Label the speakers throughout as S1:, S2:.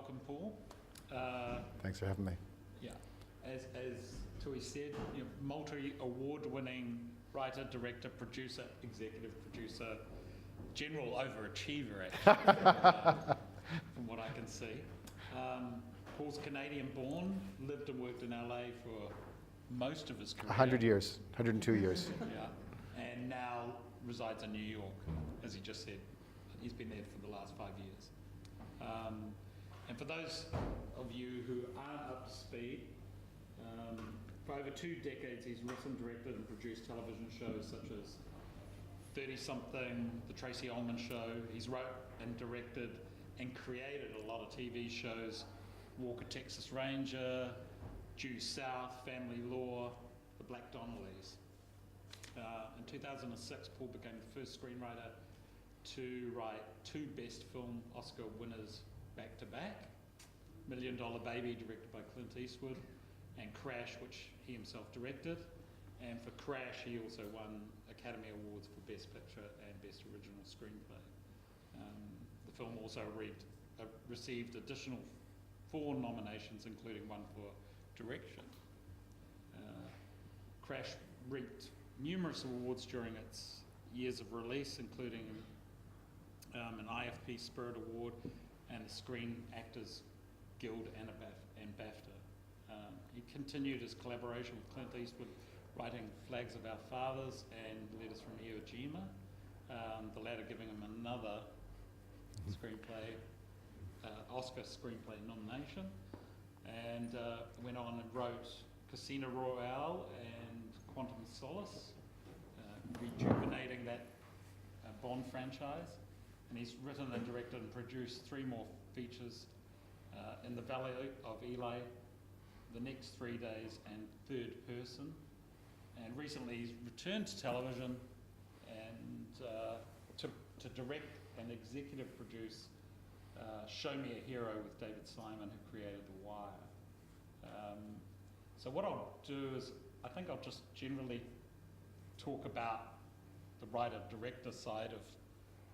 S1: welcome, Paul.
S2: Thanks for having me.
S1: Yeah, as Tui said, multi-award-winning writer, director, producer, executive producer, general overachiever, actually, from what I can see. Paul's Canadian-born, lived and worked in LA for most of his career.
S2: 100 years, 102 years.
S1: Yeah, and now resides in New York, as he just said. He's been there for the last 5 years. And for those of you who aren't up to speed, for over 2 decades he's written, directed and produced television shows such as 30-something, The Tracy Ullman Show. He's wrote and directed and created a lot of TV shows, Walker, Texas Ranger, Due South, Family Law, The Black Donnellys. In 2006, Paul became the first screenwriter to write 2 Best Film Oscar winners back-to-back, $1 Million Baby, directed by Clint Eastwood, and Crash, which he himself directed. And for Crash, he also won Academy Awards for Best Picture and Best Original Screenplay. The film also received additional 4 nominations, including 1 for direction. Crash reaped numerous awards during its years of release, including an IFP Spirit Award and the Screen Actors Guild and BAFTA. He continued his collaboration with Clint Eastwood, writing Flags of Our Fathers and Letters from Iwo Jima, the latter giving him another screenplay, Oscar screenplay nomination, and went on and wrote Casino Royale and Quantum of Solace, rejuvenating that Bond franchise. And he's written and directed and produced 3 more features, In the Valley of Eli, The Next 3 Days, and Third Person. And recently he's returned to television and to direct and executive produce Show Me a Hero with David Simon, who created The Wire. So what I'll do is, I think I'll just generally talk about the writer-director side of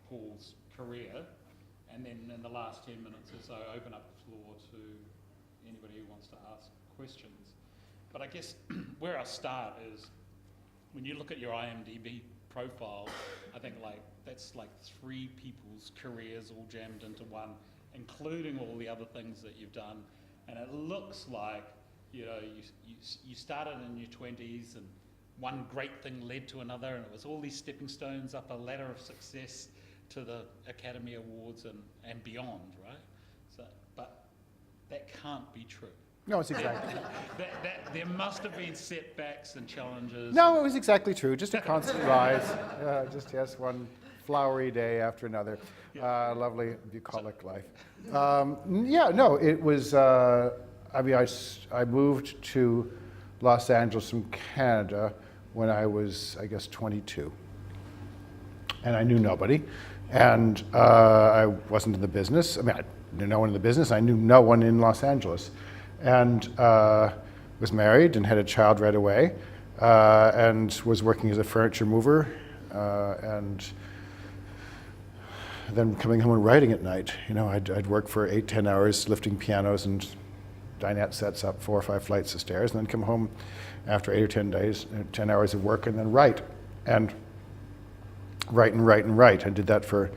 S1: Paul's career, and then in the last 10 minutes or so open up the floor to anybody who wants to ask questions. But I guess where I'll start is, when you look at your IMDb profile, I think that's like 3 people's careers all jammed into one, including all the other things that you've done. And it looks like, you started in your 20s and one great thing led to another, and it was all these stepping stones up a ladder of success to the Academy Awards and beyond, right? So, but that can't be true.
S2: No, it's exactly.
S1: There must have been setbacks and challenges.
S2: No, it was exactly true. Just a constant rise. Just one flowery day after another. Lovely bucolic life. It was. I moved to Los Angeles from Canada when I was, I guess, 22, and I knew nobody, and I wasn't in the business. I mean, I knew no one in the business. I knew no one in Los Angeles. And was married and had a child right away, and was working as a furniture mover, and then coming home and writing at night. I'd work for 8-10 hours lifting pianos and dinette sets up 4 or 5 flights of stairs, and then come home after 8 or 10 days, 10 hours of work, and then write. And write and write and write. I did that for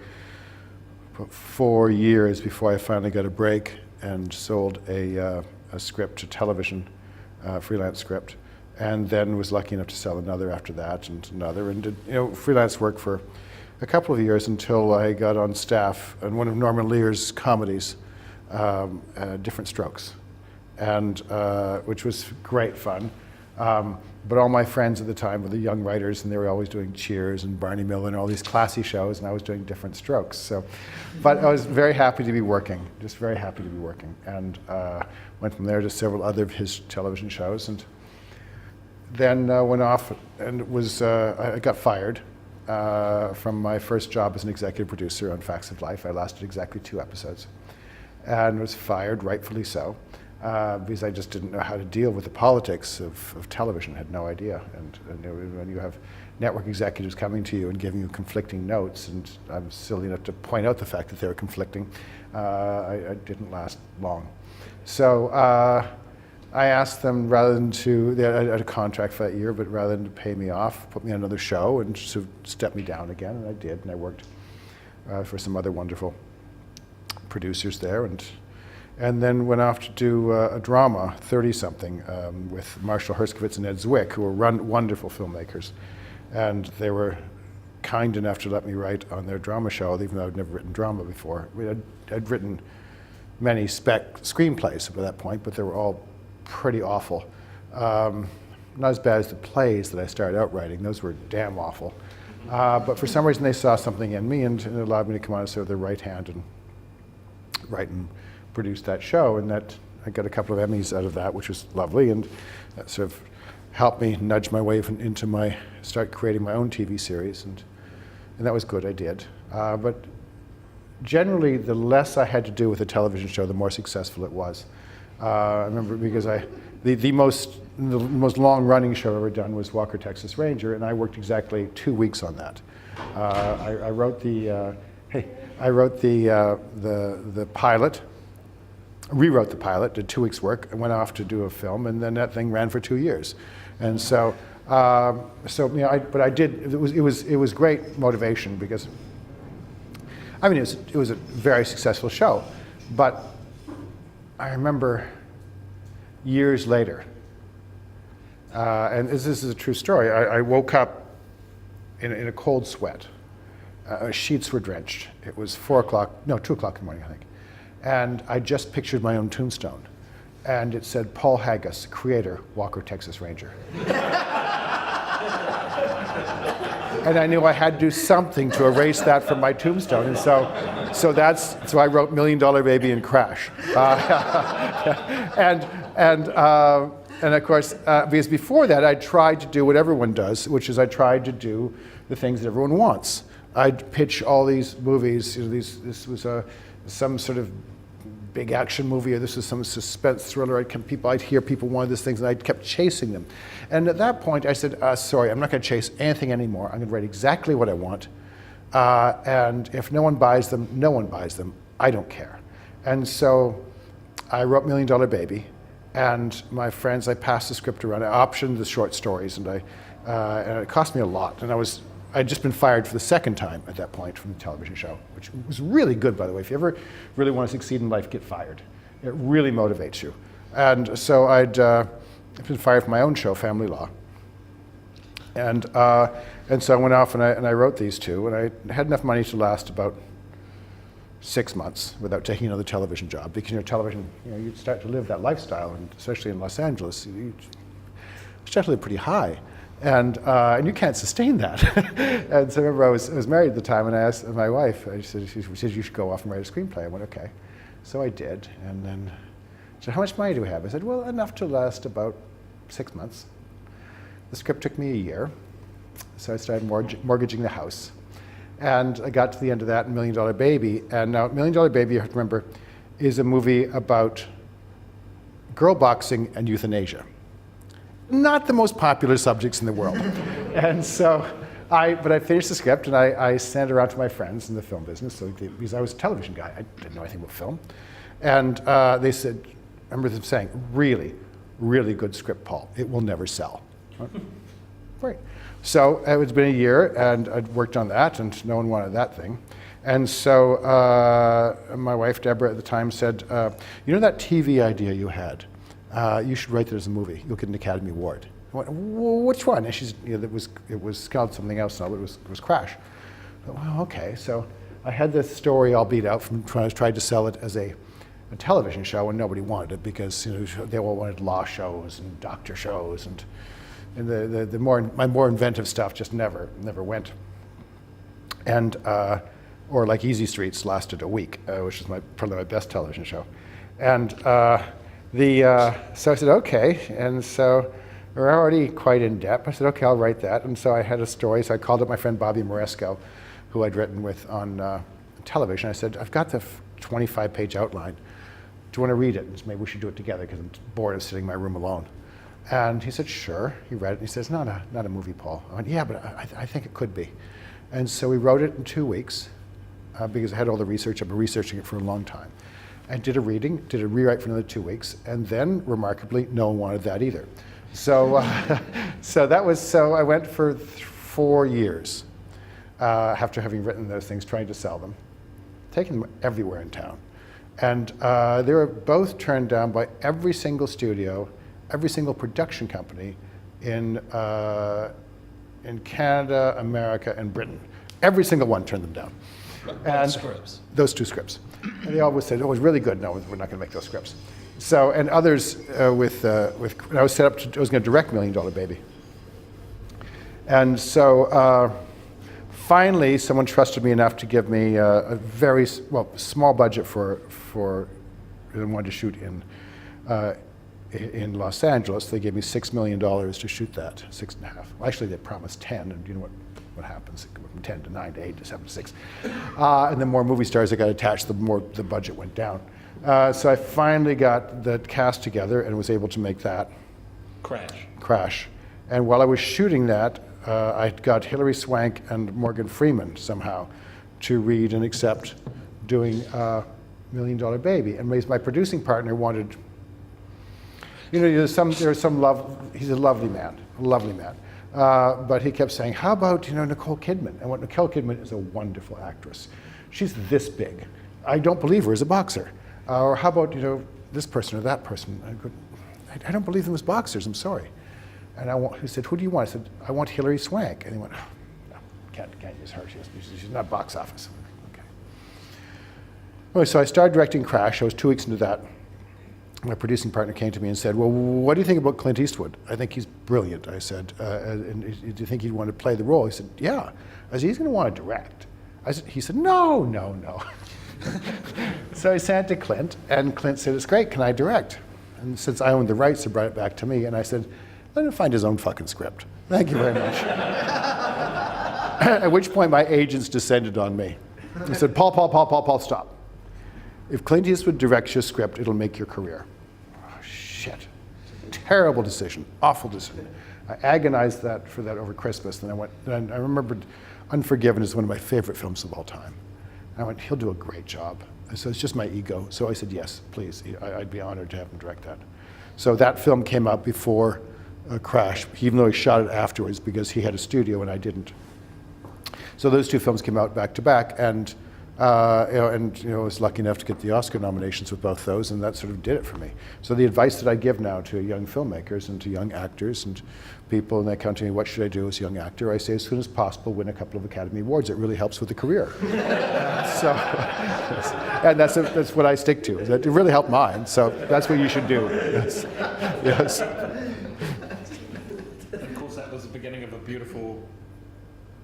S2: 4 years before I finally got a break and sold a script to television, freelance script, and then was lucky enough to sell another after that, and another, and did freelance work for a couple of years until I got on staff on one of Norman Lear's comedies, Different Strokes, and which was great fun. But all my friends at the time were the young writers, and they were always doing Cheers and Barney Miller and all these classy shows, and I was doing Different Strokes. So, but I was very happy to be working, just very happy to be working, and went from there to several other of his television shows, and then went off and I got fired from my first job as an executive producer on Facts of Life. I lasted exactly 2 episodes, and was fired, rightfully so. Because I just didn't know how to deal with the politics of television. I had no idea. And when you have network executives coming to you and giving you conflicting notes, and I'm silly enough to point out the fact that they were conflicting. I didn't last long. So I asked them, rather than they had a contract for that year, but rather than to pay me off, put me on another show and sort of step me down again, and I did, and I worked for some other wonderful producers there, and then went off to do a drama, 30-something, with Marshall Herskovitz and Ed Zwick, who were wonderful filmmakers. And they were kind enough to let me write on their drama show, even though I'd never written drama before. I'd written many spec screenplays up to that point, but they were all pretty awful. Not as bad as the plays that I started out writing. Those were damn awful. But for some reason they saw something in me, and it allowed me to come on as sort of their right hand and write and produce that show. And that I got a couple of Emmys out of that, which was lovely, and that sort of helped me nudge my way into start creating my own TV series, and that was good, I did. But generally, the less I had to do with a television show, the more successful it was. I remember because the most long-running show I've ever done was Walker, Texas Ranger, and I worked exactly 2 weeks on that. I wrote the pilot, rewrote the pilot, did 2 weeks' work, and went off to do a film, and then that thing ran for 2 years. And so, but I did. It was great motivation, because, I mean, it was a very successful show. But I remember years later, and this is a true story. I woke up in a cold sweat. Sheets were drenched. It was 2 o'clock in the morning, I think. And I just pictured my own tombstone. And it said, Paul Haggis, creator, Walker, Texas Ranger. And I knew I had to do something to erase that from my tombstone. And so I wrote $1 Million Baby and Crash. And of course, because before that, I tried to do what everyone does, which is I tried to do the things that everyone wants. I'd pitch all these movies. This was some sort of big action movie, or this was some suspense thriller. I'd hear people wanted these things, and I kept chasing them. And at that point, I said, sorry, I'm not going to chase anything anymore. I'm going to write exactly what I want. And if no one buys them, no one buys them. I don't care. And so I wrote $1 Million Baby, and my friends, I passed the script around. I optioned the short stories, and it cost me a lot. And I'd just been fired for the second time at that point from the television show, which was really good, by the way. If you ever really want to succeed in life, get fired. It really motivates you. And so I'd been fired from my own show, Family Law. And so I went off and I wrote these two, and I had enough money to last about 6 months without taking another television job, because television, you start to live that lifestyle, and especially in Los Angeles, you start to live pretty high. And you can't sustain that. And so I remember I was married at the time, and I asked my wife, she said, you should go off and write a screenplay. I went, okay. So I did, and then she said, how much money do we have? I said, well, enough to last about 6 months. The script took me a year, so I started mortgaging the house. And I got to the end of that, $1 Million Baby. And now $1 Million Baby, you have to remember, is a movie about girl boxing and euthanasia. Not the most popular subjects in the world. And so, but I finished the script, and I sent it around to my friends in the film business, because I was a television guy. I didn't know anything about film. And they said, I remember them saying, really, really good script, Paul. It will never sell. Great. So it's been a year, and I'd worked on that, and no one wanted that thing. And so my wife, Deborah, at the time said, you know that TV idea you had? You should write it as a movie. You'll get an Academy Award. I went, which one? And she's, it was called something else now, but it was Crash. I went, well, okay. So I had this story all beat out from tried to sell it as a television show, and nobody wanted it, because they all wanted law shows and doctor shows, and my more inventive stuff just never went. And or like Easy Streets lasted a week, which is probably my best television show. And so I said, okay, and so we're already quite in debt. I said, okay, I'll write that. And so I had a story, so I called up my friend Bobby Moresco, who I'd written with on television. I said, I've got the 25-page outline. Do you want to read it? And maybe we should do it together, because I'm bored of sitting in my room alone. And he said, sure. He read it, and he says, not a movie, Paul. I went, yeah, but I think it could be. And so we wrote it in 2 weeks, because I had all the research. I've been researching it for a long time. And did a reading, did a rewrite for another 2 weeks, and then, remarkably, no one wanted that either. So, so I went for 4 years, after having written those things, trying to sell them, taking them everywhere in town. And they were both turned down by every single studio, every single production company in Canada, America, and Britain. Every single one turned them down.
S3: What scripts?
S2: Those 2 scripts. And they always said, oh, it was really good. No, we're not going to make those scripts. So, and others I was set up to, I was going to direct $1 Million Baby. And so finally, someone trusted me enough to give me a very, small budget for I wanted to shoot in Los Angeles. They gave me $6 million to shoot that, 6.5. Well, actually, they promised 10, and you know what happens? It went from 10 to 9 to 8 to 7 to 6. And the more movie stars that got attached, the more the budget went down. So I finally got the cast together and was able to make that Crash. And while I was shooting that, I got Hilary Swank and Morgan Freeman somehow to read and accept doing $1 Million Baby. And my producing partner wanted, there's some love, he's a lovely man. But he kept saying, how about, Nicole Kidman? And what Nicole Kidman is a wonderful actress. She's this big. I don't believe her as a boxer. Or how about, this person or that person? I don't believe them as boxers, I'm sorry. And he said, who do you want? I said, I want Hilary Swank. And he went, oh, no, can't use her. She's not box office. Okay. Well, so I started directing Crash. I was 2 weeks into that. My producing partner came to me and said, well, what do you think about Clint Eastwood? I think he's brilliant, I said. And do you think he'd want to play the role? He said, yeah. I said, he's going to want to direct. He said, no. So I sent it to Clint, and Clint said, it's great, can I direct? And since I owned the rights, he brought it back to me, and I said, let him find his own fucking script. Thank you very much. At which point my agents descended on me. He said, Paul, stop. If Clint Eastwood directs your script, it'll make your career. Oh, shit. Terrible decision, awful decision. I agonized for that over Christmas, and I remembered Unforgiven is one of my favorite films of all time. I went, he'll do a great job. And so it's just my ego. So I said, yes, please. I'd be honored to have him direct that. So that film came out before Crash, even though he shot it afterwards because he had a studio and I didn't. So those 2 films came out back to back, and I was lucky enough to get the Oscar nominations with both those, and that sort of did it for me. So the advice that I give now to young filmmakers and to young actors and people, and they come to me, what should I do as a young actor? I say, as soon as possible, win a couple of Academy Awards. It really helps with the career. And that's what I stick to. It really helped mine, so that's what you should do. Yes.
S1: Of course, that was the beginning of a beautiful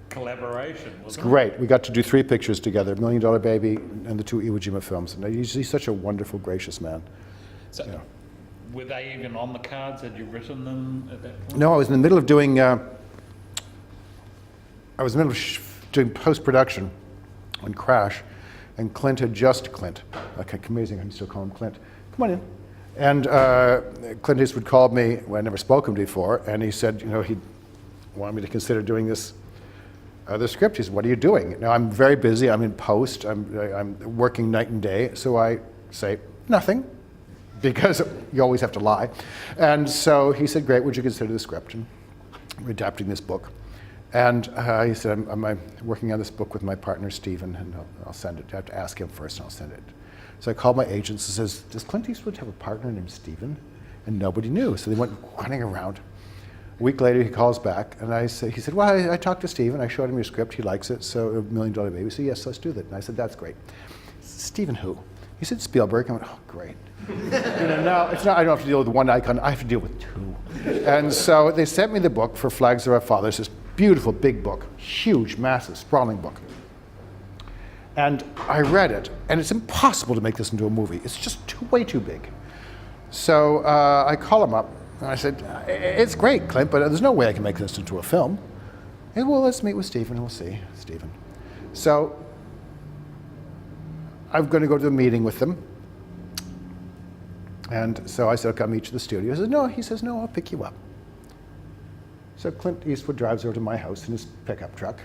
S1: collaboration, wasn't it?
S2: It's great. We got to do 3 pictures together, $1 Million Baby and the 2 Iwo Jima films. And he's such a wonderful, gracious man.
S1: So, were they even on the cards? Had you written them at that point?
S2: No, I was in the middle of doing, post-production on Crash, and Clint, like amazing, I can still call him Clint. Come on in. And Clint Eastwood called me, well, I never spoken to him before, and he said, he'd want me to consider doing this the script. He said, what are you doing? Now, I'm very busy. I'm in post. I'm working night and day. So I say, nothing, because you always have to lie. And so he said, great, would you consider the script? And we're adapting this book. And he said, I'm working on this book with my partner, Stephen, and I'll send it. I have to ask him first, and I'll send it. So I called my agents and says, does Clint Eastwood have a partner named Stephen? And nobody knew. So they went running around. A week later, he calls back, and he said, well, I talked to Stephen. I showed him your script. He likes it, so $1 Million Baby. So yes, let's do that. And I said, that's great. Stephen who? He said, Spielberg. I went, oh, great. No, it's not. I don't have to deal with one icon. I have to deal with 2. And so they sent me the book for Flags of Our Fathers, this beautiful, big book, huge, massive, sprawling book. And I read it, and it's impossible to make this into a movie. It's just way too big. So I call him up, and I said, it's great, Clint, but there's no way I can make this into a film. He said, well, let's meet with Stephen, and we'll see, Stephen. So I'm going to go to the meeting with them. And so I said, "I'll come meet you at the studio." He says, "No." He says, "No, I'll pick you up." So Clint Eastwood drives over to my house in his pickup truck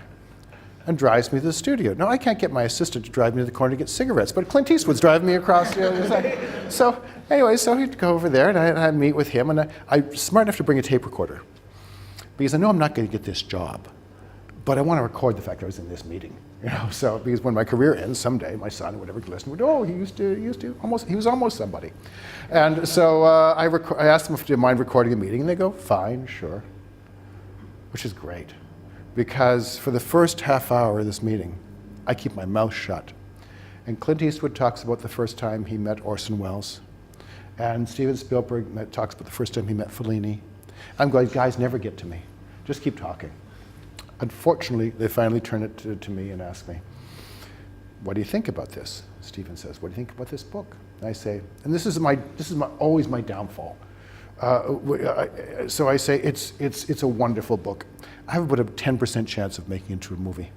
S2: and drives me to the studio. Now, I can't get my assistant to drive me to the corner to get cigarettes, but Clint Eastwood's driving me across the other side. So anyway, so he'd go over there, and I meet with him, and I'm smart enough to bring a tape recorder, because I know I'm not going to get this job, but I want to record the fact that I was in this meeting. So because when my career ends someday, my son or whatever could listen, would, "Oh, he was almost somebody." And so I asked them if they mind recording a meeting, and they go, "Fine, sure," which is great. Because for the first half hour of this meeting, I keep my mouth shut. And Clint Eastwood talks about the first time he met Orson Welles. And Steven Spielberg talks about the first time he met Fellini. I'm going, "Guys, never get to me. Just keep talking." Unfortunately, they finally turn it to me and ask me, "What do you think about this?" Steven says, "What do you think about this book?" And I say, and this is always my downfall. So I say, it's a wonderful book. I have about a 10% chance of making it into a movie.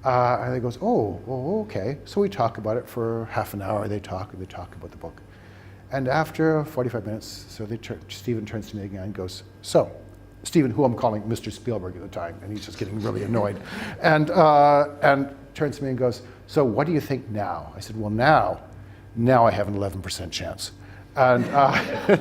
S2: And he goes, "Oh, okay." So we talk about it for half an hour. They talk about the book. And after 45 minutes, so Steven turns to me again and goes, "So," Steven, who I'm calling Mr. Spielberg at the time, and he's just getting really annoyed, and turns to me and goes, "So what do you think now?" I said, "Well, now I have an 11% chance." And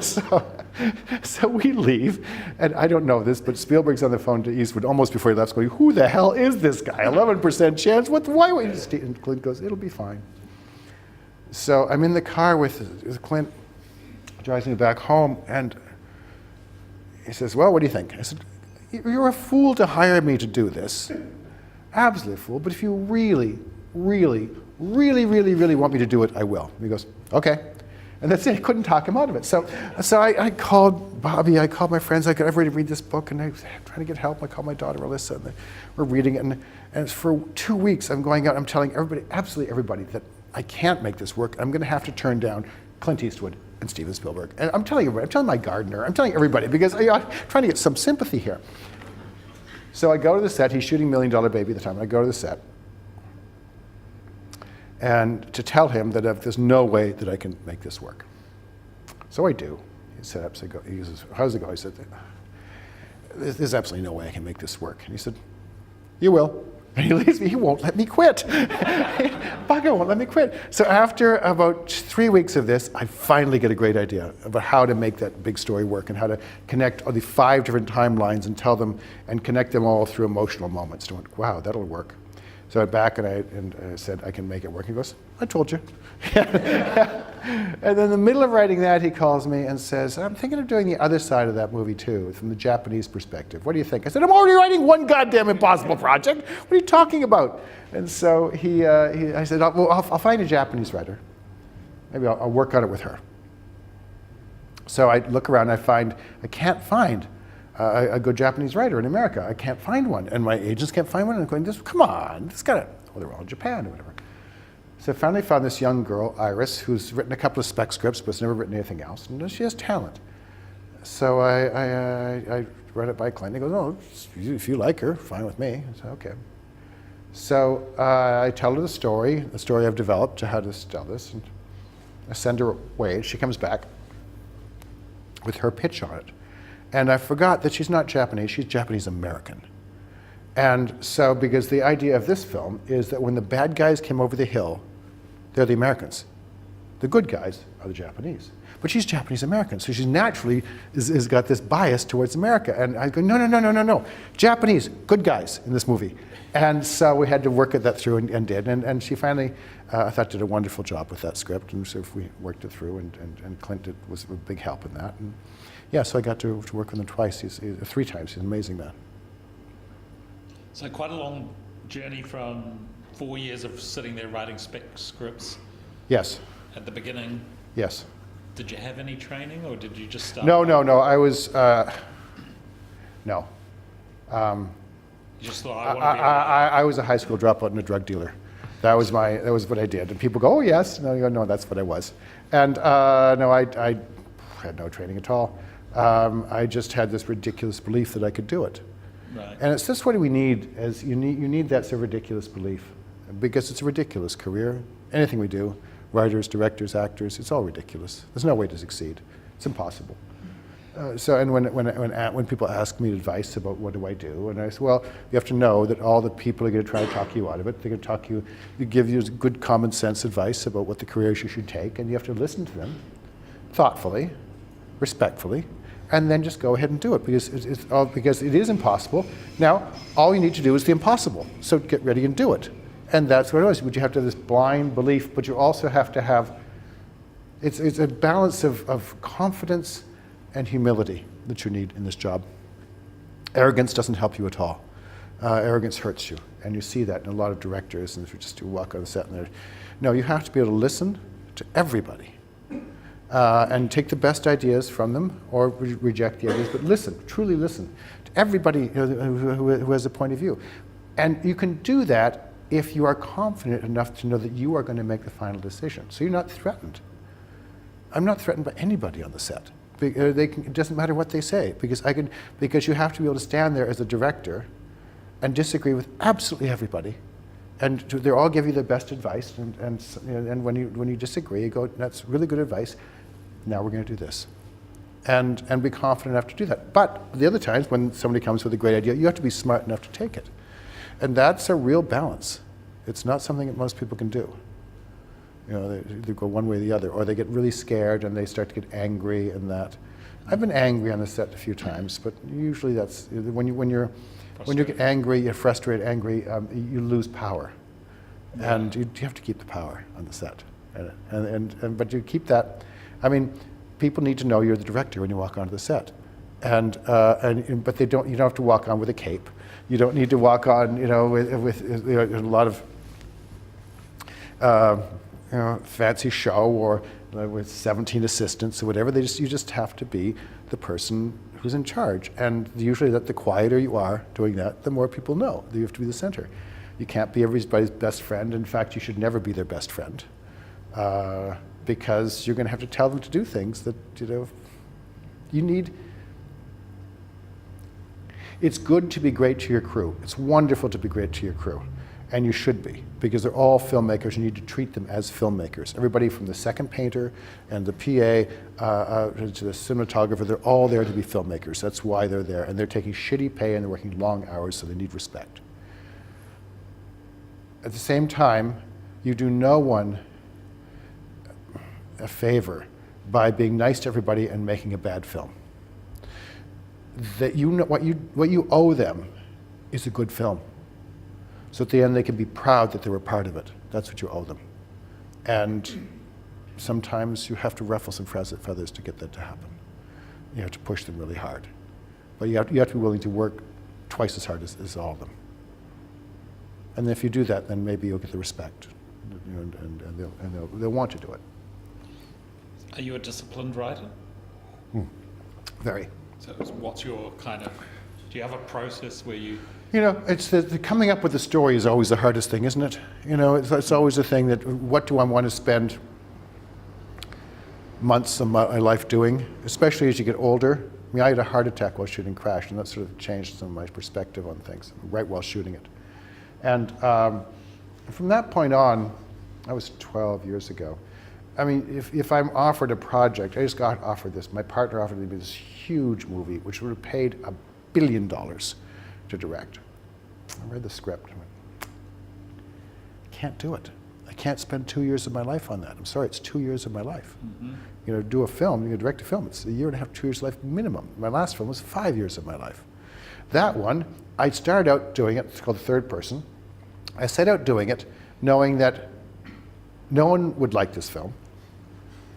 S2: so we leave, and I don't know this, but Spielberg's on the phone to Eastwood almost before he left, going, "Who the hell is this guy? 11% chance? Why?" And Clint goes, "It'll be fine." So I'm in the car with Clint, drives me back home, and he says, "Well, what do you think?" I said, "You're a fool to hire me to do this. Absolutely a fool, but if you really, really, really, really, really want me to do it, I will." And he goes, "Okay." And that's it. I couldn't talk him out of it. So I called Bobby, I called my friends, I got everybody to read this book, and I was trying to get help. I called my daughter, Alyssa, and we're reading it. And for 2 weeks, I'm going out, I'm telling everybody, absolutely everybody, that I can't make this work. I'm going to have to turn down Clint Eastwood and Steven Spielberg. And I'm telling everybody, I'm telling my gardener, I'm telling everybody, because I'm trying to get some sympathy here. So I go to the set. He's shooting $1 Million Baby at the time. I go to the set, and to tell him that there's no way that I can make this work. So I do. He set up, so he says, "How's it go?" I said, "There's absolutely no way I can make this work." And he said, "You will." And he leaves me. He won't let me quit. Bugger won't let me quit. So after about 3 weeks of this, I finally get a great idea about how to make that big story work and how to connect all the 5 different timelines and tell them and connect them all through emotional moments. And I went, "Wow, that'll work." So I went back and I said, "I can make it work." He goes, "I told you." And then in the middle of writing that, he calls me and says, "I'm thinking of doing the other side of that movie too, from the Japanese perspective. What do you think?" I said, "I'm already writing one goddamn impossible project. What are you talking about?" And so I said, I'll find a Japanese writer. Maybe I'll work on it with her." So I look around, I can't find a good Japanese writer in America. I can't find one, and my agents can't find one. And I'm going, "Come on, this got to." Well, they're all in Japan or whatever. So I finally found this young girl, Iris, who's written a couple of spec scripts, but has never written anything else, and she has talent. So I run it by Clint. He goes, "Oh, if you like her, fine with me." I said, "Okay." So I tell her the story I've developed to how to tell this, and I send her away. She comes back with her pitch on it. And I forgot that she's not Japanese, she's Japanese American. And so, because the idea of this film is that when the bad guys came over the hill, they're the Americans. The good guys are the Japanese. But she's Japanese American, so she naturally has got this bias towards America. And I go, no. Japanese, good guys in this movie. And so we had to work that through and did. And she finally, I thought, did a wonderful job with that script. And so we worked it through, and Clint was a big help in that. And yeah, so I got to work with him twice, 3 times. He's an amazing man.
S1: So quite a long journey from 4 years of sitting there writing spec scripts.
S2: Yes.
S1: At the beginning.
S2: Yes.
S1: Did you have any training, or did you just start?
S2: No. I was no.
S1: You just thought, I want to be
S2: I was a high school dropout and a drug dealer. That was what I did. And people go, "Oh yes," no, you go, "No, that's what I was." And no, I had no training at all. I just had this ridiculous belief that I could do it.
S1: Right.
S2: And it's just what we need, you need that sort of ridiculous belief, because it's a ridiculous career. Anything we do, writers, directors, actors. It's all ridiculous. There's no way to succeed. It's impossible. And when people ask me advice about what do I do, and I say, well, you have to know that all the people are going to try to talk you out of it. They're going to give you good common sense advice about what the careers you should take, and you have to listen to them thoughtfully, respectfully, and then just go ahead and do it because it is impossible. Now, all you need to do is the impossible. So get ready and do it. And that's what it is. But you have to have this blind belief, but you also have to have, it's a balance of confidence and humility that you need in this job. Arrogance doesn't help you at all. Arrogance hurts you, and you see that in a lot of directors, and if you just walk on the set and they're, no, you have to be able to listen to everybody and take the best ideas from them or reject the ideas, but listen, truly listen to everybody who has a point of view. And you can do that if you are confident enough to know that you are going to make the final decision. So you're not threatened. I'm not threatened by anybody on the set. It doesn't matter what they say, because you have to be able to stand there as a director and disagree with absolutely everybody, and they'll all give you the best advice. And when you disagree, you go, "That's really good advice. Now we're going to do this," and be confident enough to do that. But the other times when somebody comes with a great idea, you have to be smart enough to take it, and that's a real balance. It's not something that most people can do. You know, they either go one way or the other, or they get really scared and they start to get angry and that. I've been angry on the set a few times, but usually that's, when you get angry, you're frustrated, angry, you lose power. Yeah. And you have to keep the power on the set. But you keep that, I mean, people need to know you're the director when you walk onto the set. But you don't have to walk on with a cape. You don't need to walk on, with a lot of, fancy show or with 17 assistants or whatever. You just have to be the person who's in charge. And usually the quieter you are doing that, the more people know that you have to be the center. You can't be everybody's best friend. In fact, you should never be their best friend because you're going to have to tell them to do things that, you need. It's good to be great to your crew. It's wonderful to be great to your crew. And you should be, because they're all filmmakers. You need to treat them as filmmakers. Everybody from the second painter and the PA to the cinematographer, they're all there to be filmmakers. That's why they're there. And they're taking shitty pay and they're working long hours, so they need respect. At the same time, you do no one a favor by being nice to everybody and making a bad film. That what you owe them is a good film. So at the end, they can be proud that they were part of it. That's what you owe them. And sometimes you have to ruffle some feathers to get that to happen. You have to push them really hard. But you have to be willing to work twice as hard as all of them. And if you do that, then maybe you'll get the respect, and they'll want to do it.
S1: Are you a disciplined writer?
S2: Very.
S1: So what's your kind of, do you have a process where you...
S2: It's the coming up with the story is always the hardest thing, isn't it? It's always the thing that, what do I want to spend months of my life doing, especially as you get older. I mean, I had a heart attack while shooting Crash, and that sort of changed some of my perspective on things, right while shooting it. And from that point on, that was 12 years ago. I mean, if I'm offered a project, I just got offered this. My partner offered me this huge movie, which would have paid $1 billion to direct. I read the script. I went, I can't do it. I can't spend 2 years of my life on that. I'm sorry, it's 2 years of my life. Mm-hmm. Do a film, direct a film, it's 1.5 years, 2 years of life minimum. My last film was 5 years of my life. That one, I started out doing it, it's called Third Person. I set out doing it knowing that no one would like this film.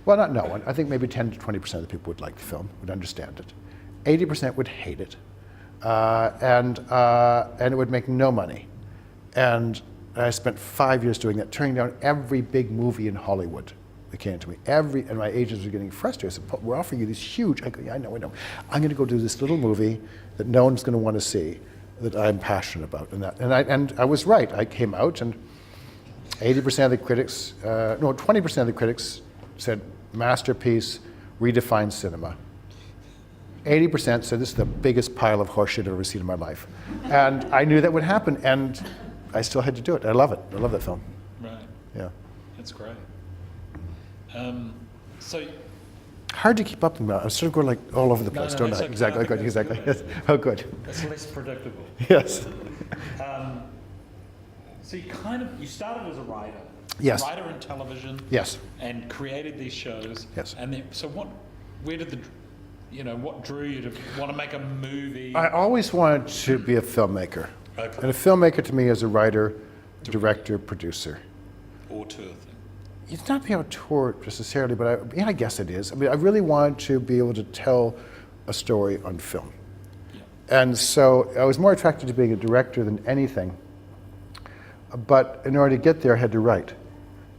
S2: Well, not no one. I think maybe 10 to 20% of the people would like the film, would understand it. 80% would hate it. And it would make no money. And I spent 5 years doing that, turning down every big movie in Hollywood that came to me. And my agents were getting frustrated. I said, we're offering you these huge, I go, yeah, I know. I'm going to go do this little movie that no one's going to want to see, that I'm passionate about. And I was right. I came out and 80% of the critics, 20% of the critics said, masterpiece, redefined cinema. 80% said this is the biggest pile of horseshit I've ever seen in my life. And I knew that would happen, and I still had to do it. I love it. I love that film.
S1: Right.
S2: Yeah.
S1: That's great. So,
S2: Hard to keep up with. I'm sort of going like all over the place,
S1: no,
S2: don't
S1: it's
S2: I?
S1: okay.
S2: Exactly.
S1: I think
S2: Good.
S1: that's
S2: Exactly.
S1: good.
S2: Yes. Oh, good.
S1: it's less predictable.
S2: Yes.
S1: So you started as a writer.
S2: Yes.
S1: Writer in television.
S2: Yes.
S1: And created these shows.
S2: Yes.
S1: And then, so where did what drew you to want to make a movie?
S2: I always wanted to be a filmmaker.
S1: Okay.
S2: And a filmmaker to me is a writer, director, producer.
S1: Auteur thing.
S2: It's not being auteur necessarily, but I guess it is. I mean, I really wanted to be able to tell a story on film. Yeah. And so I was more attracted to being a director than anything. But in order to get there, I had to write,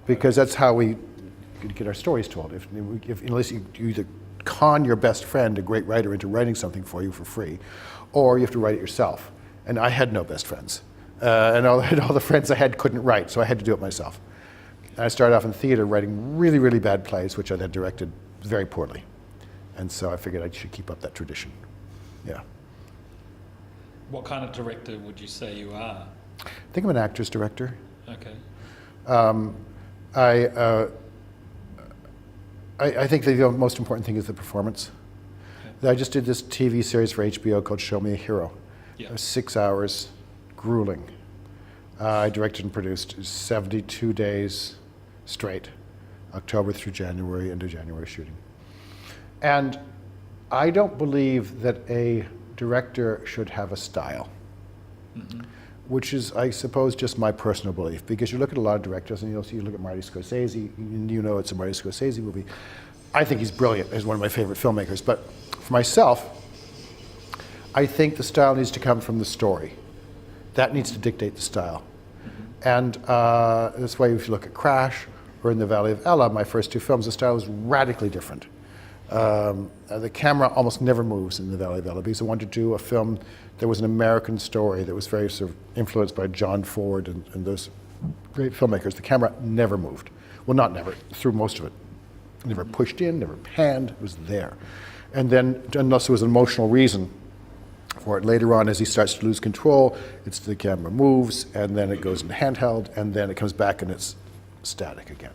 S2: because that's how we get our stories told. Unless you either con your best friend, a great writer, into writing something for you for free, or you have to write it yourself. And I had no best friends. And all the friends I had couldn't write, so I had to do it myself. And I started off in theater writing really, really bad plays, which I then directed very poorly. And so I figured I should keep up that tradition. Yeah.
S1: What kind of director would you say you are?
S2: I think I'm an actor's director.
S1: Okay.
S2: I think the most important thing is the performance. Okay. I just did this TV series for HBO called Show Me a Hero. Yeah. It was 6 hours, grueling. I directed and produced 72 days straight, October through January, into January shooting. And I don't believe that a director should have a style. Mm-hmm. Which is, I suppose, just my personal belief. Because you look at a lot of directors, and you look at Marty Scorsese, and you know it's a Marty Scorsese movie. I think he's brilliant. He's one of my favorite filmmakers. But for myself, I think the style needs to come from the story. That needs to dictate the style. Mm-hmm. And that's why if you look at Crash or In the Valley of Ella, my first two films, the style is radically different. The camera almost never moves in The Valley of Ella, because I wanted to do a film that was an American story that was very sort of influenced by John Ford and those great filmmakers. The camera never moved. Well, not never, through most of it. Never pushed in, never panned, it was there. And then, unless there was an emotional reason for it, later on as he starts to lose control, the camera moves, and then it goes into handheld, and then it comes back and it's static again.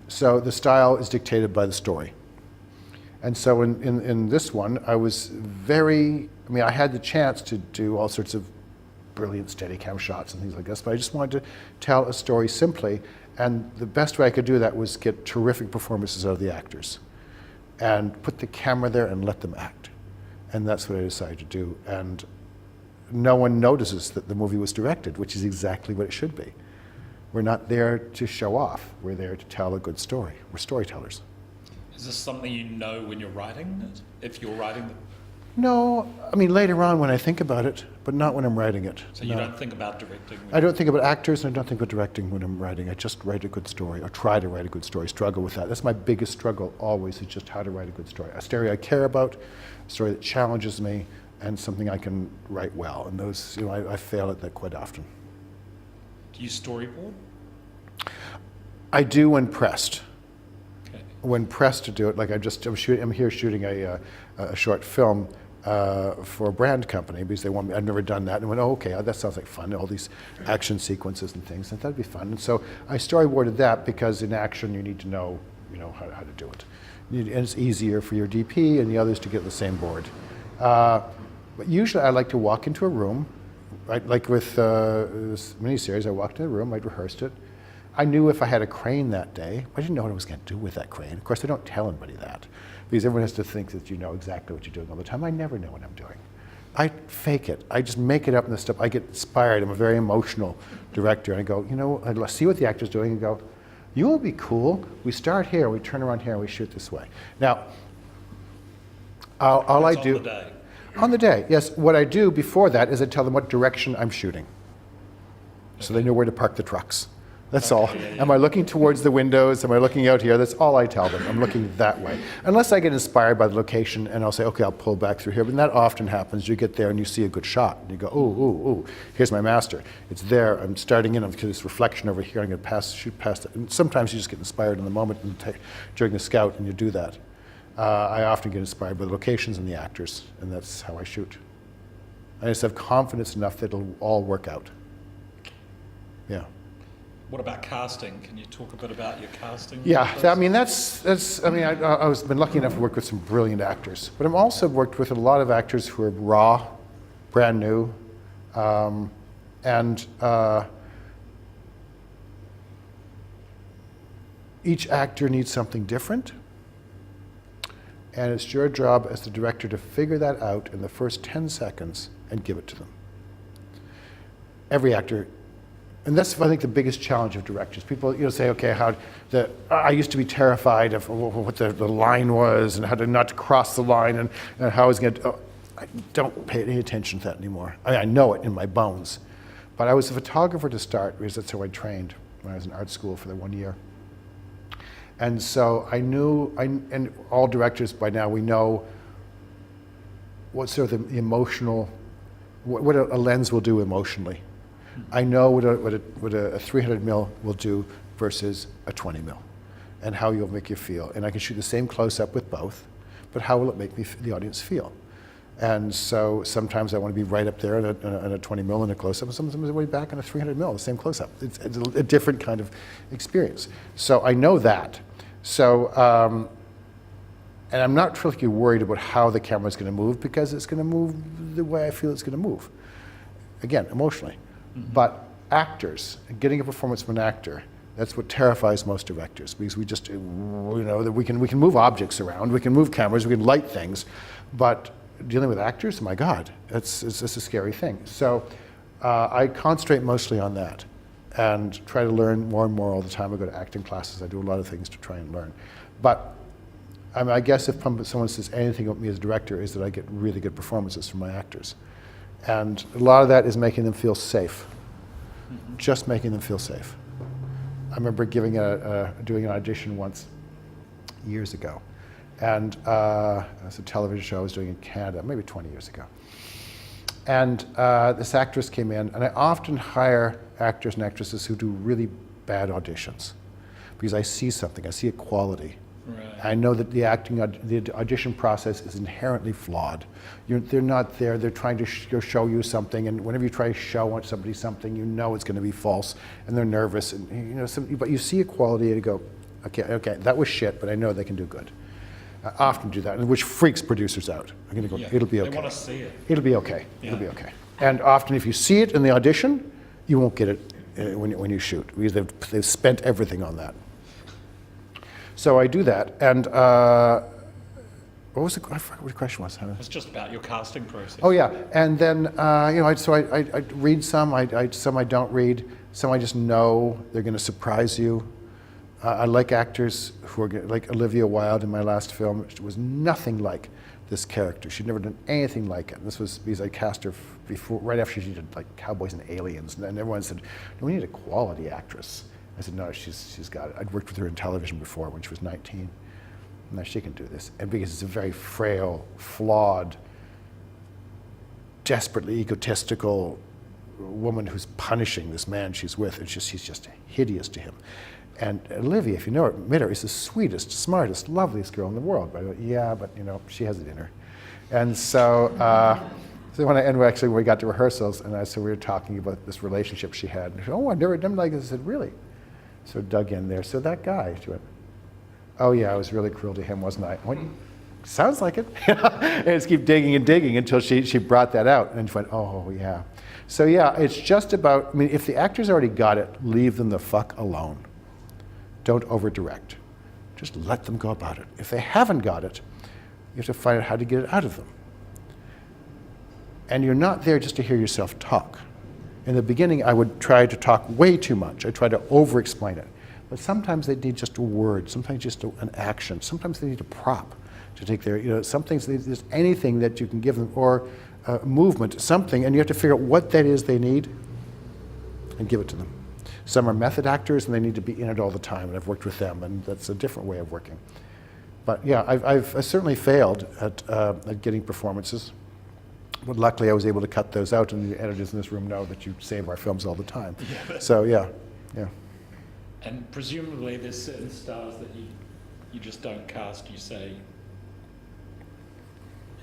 S2: So the style is dictated by the story. And so in this one, I was I had the chance to do all sorts of brilliant Steadicam shots and things like this, but I just wanted to tell a story simply, and the best way I could do that was get terrific performances out of the actors and put the camera there and let them act. And that's what I decided to do. And no one notices that the movie was directed, which is exactly what it should be. We're not there to show off. We're there to tell a good story. We're storytellers.
S1: Is this something you know when you're writing it? If you're writing it?
S2: No, I mean later on when I think about it, but not when I'm writing it.
S1: So you don't think about directing?
S2: I don't think about actors, and I don't think about directing when I'm writing. I just write a good story, or try to write a good story, struggle with that. That's my biggest struggle always, is just how to write a good story. A story I care about, a story that challenges me, and something I can write well. And those, I fail at that quite often.
S1: Do you storyboard?
S2: I do when pressed.
S1: Okay.
S2: When pressed to do it, like I'm here shooting a short film for a brand company because they want me. I've never done that, and I went, oh, okay, that sounds like fun. All these action sequences and things, and that'd be fun. And so I storyboarded that because in action you need to know, how to do it, and it's easier for your DP and the others to get the same board. But usually I like to walk into a room, right? Like with this miniseries, I walked in a room, I'd rehearsed it. I knew if I had a crane that day, I didn't know what I was going to do with that crane. Of course, I don't tell anybody that, because everyone has to think that you know exactly what you're doing all the time. I never know what I'm doing. I fake it. I just make it up in the stuff. I get inspired. I'm a very emotional director, and I go, I see what the actor's doing and go, you will be cool. We start here, we turn around here, and we shoot this way. Now, all I do...
S1: On the day.
S2: On the day, yes. What I do before that is I tell them what direction I'm shooting, so they know where to park the trucks. That's all. Yeah. Am I looking towards the windows? Am I looking out here? That's all I tell them. I'm looking that way. Unless I get inspired by the location and I'll say, okay, I'll pull back through here. But that often happens. You get there and you see a good shot. And you go, ooh, here's my master. It's there. I'm starting in. I'm getting this reflection over here. I'm going to shoot past it. And sometimes you just get inspired in the moment and during the scout, and you do that. I often get inspired by the locations and the actors, and that's how I shoot. I just have confidence enough that it'll all work out. Yeah.
S1: What about casting? Can you talk a bit about your casting?
S2: Yeah,
S1: process?
S2: I mean, I've been lucky enough to work with some brilliant actors, but I've also worked with a lot of actors who are raw, brand new, and each actor needs something different, and it's your job as the director to figure that out in the first 10 seconds and give it to them. Every actor. And that's, I think, the biggest challenge of directors. People, say, okay, I used to be terrified of what the line was and how to not to cross the line and how I was going to. I don't pay any attention to that anymore. I know it in my bones. But I was a photographer to start because that's how I trained when I was in art school for the 1 year. And so I knew, and all directors by now, we know what sort of the emotional, what a lens will do emotionally. I know what a 300 mil will do versus a 20 mil, and how you'll make you feel. And I can shoot the same close-up with both, but how will it make the audience feel? And so sometimes I want to be right up there at a 20 mil in a close-up, and sometimes I want to be back on a 300 mil, the same close-up. It's a different kind of experience. So I know that. So, and I'm not really worried about how the camera's going to move, because it's going to move the way I feel it's going to move. Again, emotionally. But actors, getting a performance from an actor, that's what terrifies most directors, because we just, that we can move objects around, we can move cameras, we can light things, but dealing with actors, my God, it's a scary thing. So I concentrate mostly on that and try to learn more and more all the time. I go to acting classes, I do a lot of things to try and learn. But I guess if someone says anything about me as a director, is that I get really good performances from my actors. And a lot of that is making them feel safe, just making them feel safe. I remember doing an audition once, years ago, and it was a television show I was doing in Canada, maybe 20 years ago. And this actress came in, and I often hire actors and actresses who do really bad auditions, because I see something, I see a quality. Right. I know that the audition process is inherently flawed. They're not there, they're trying to show you something, and whenever you try to show somebody something, you know it's going to be false, and they're nervous, and but you see a quality and you go, okay, that was shit, but I know they can do good. I often do that, which freaks producers out. I'm going to go, it'll be okay.
S1: They want to see it.
S2: It'll be okay,
S1: yeah.
S2: It'll be okay. And often if you see it in the audition, you won't get it when you shoot, because they've spent everything on that. So I do that, and what was I forgot what the question was.
S1: It's just about your casting process.
S2: Oh yeah, and then I read some, some I don't read, some I just know they're going to surprise you. I like actors who are like Olivia Wilde in my last film. She was nothing like this character. She'd never done anything like it. This was because I cast her right after she did like Cowboys and Aliens, and everyone said, "No, we need a quality actress." I said, no, she's got it. I'd worked with her in television before when she was 19. No, she can do this. And because it's a very frail, flawed, desperately egotistical woman who's punishing this man she's with, she's just hideous to him. And Olivia, if you know her, met her, is the sweetest, smartest, loveliest girl in the world. But yeah, but she has it in her. And so, when we got to rehearsals, and so we were talking about this relationship she had. And she said, oh, I've never done like this. I said, really? So dug in there. So that guy, she went, oh yeah, I was really cruel to him, wasn't I? I went, sounds like it. And just keep digging and digging until she brought that out. And she went, oh yeah. So yeah, it's just about, if the actor's already got it, leave them the fuck alone. Don't over-direct. Just let them go about it. If they haven't got it, you have to find out how to get it out of them. And you're not there just to hear yourself talk. In the beginning, I would try to talk way too much. I try to over-explain it. But sometimes they need just a word, sometimes just an action, sometimes they need a prop to take their, some things, there's anything that you can give them, or movement, something, and you have to figure out what that is they need and give it to them. Some are method actors and they need to be in it all the time, and I've worked with them, and that's a different way of working. But yeah, I've certainly failed at getting performances. But luckily I was able to cut those out, and the editors in this room know that you save our films all the time. Yeah. So yeah.
S1: And presumably there's certain stars that you just don't cast. You say,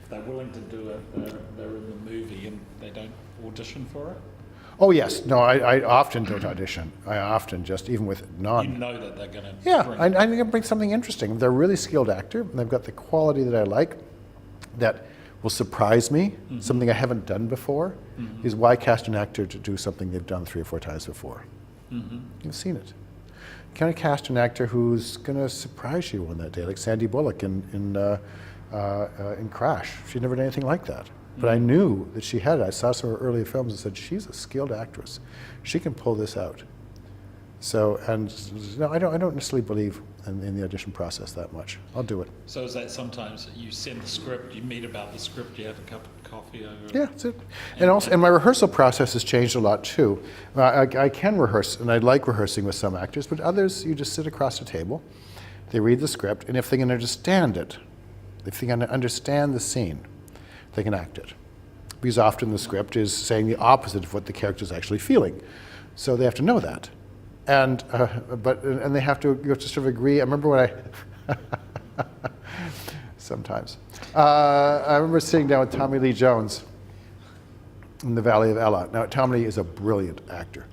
S1: if they're willing to do it, they're in the movie, and they don't audition for it?
S2: Oh, yes. No, I often don't audition. I often just, even with
S1: You know that they're going to
S2: Yeah,
S1: bring.
S2: I'm going to bring something interesting. If they're a really skilled actor, and they've got the quality that I like, that will surprise me, something I haven't done before, is why cast an actor to do something they've done 3 or 4 times before? You've seen it. Can I cast an actor who's going to surprise you on that day, like Sandy Bullock in Crash? She'd never done anything like that. But I knew that she had it. I saw some of her earlier films and said, she's a skilled actress. She can pull this out. So, and no, I don't necessarily believe in the audition process that much. I'll do it.
S1: So is that sometimes you send the script, you meet about the script, you have a cup of coffee over?
S2: Yeah, that's it. And also, and my rehearsal process has changed a lot too. I can rehearse, and I like rehearsing with some actors, but others, you just sit across the table, they read the script, and if they can understand it, if they can understand the scene, they can act it. Because often the script is saying the opposite of what the character is actually feeling. So they have to know that. And, and they have to, you have to sort of agree. I remember when sometimes. I remember sitting down with Tommy Lee Jones in the Valley of Ella. Now, Tommy Lee is a brilliant actor.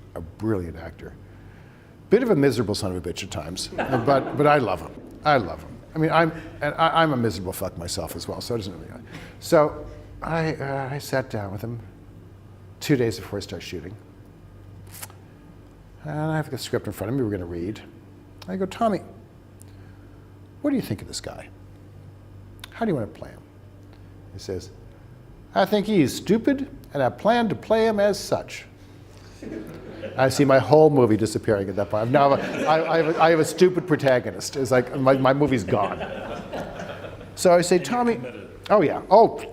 S2: Bit of a miserable son of a bitch at times, but I love him. I love him. I mean, I'm a miserable fuck myself as well, so it doesn't really matter. So I sat down with him 2 days before I start shooting. And I have the script in front of me we're going to read. I go, Tommy, what do you think of this guy? How do you want to play him? He says, I think he is stupid, and I plan to play him as such. I see my whole movie disappearing at that point. Now I have a stupid protagonist. It's like my movie's gone. So I say, Tommy, oh yeah,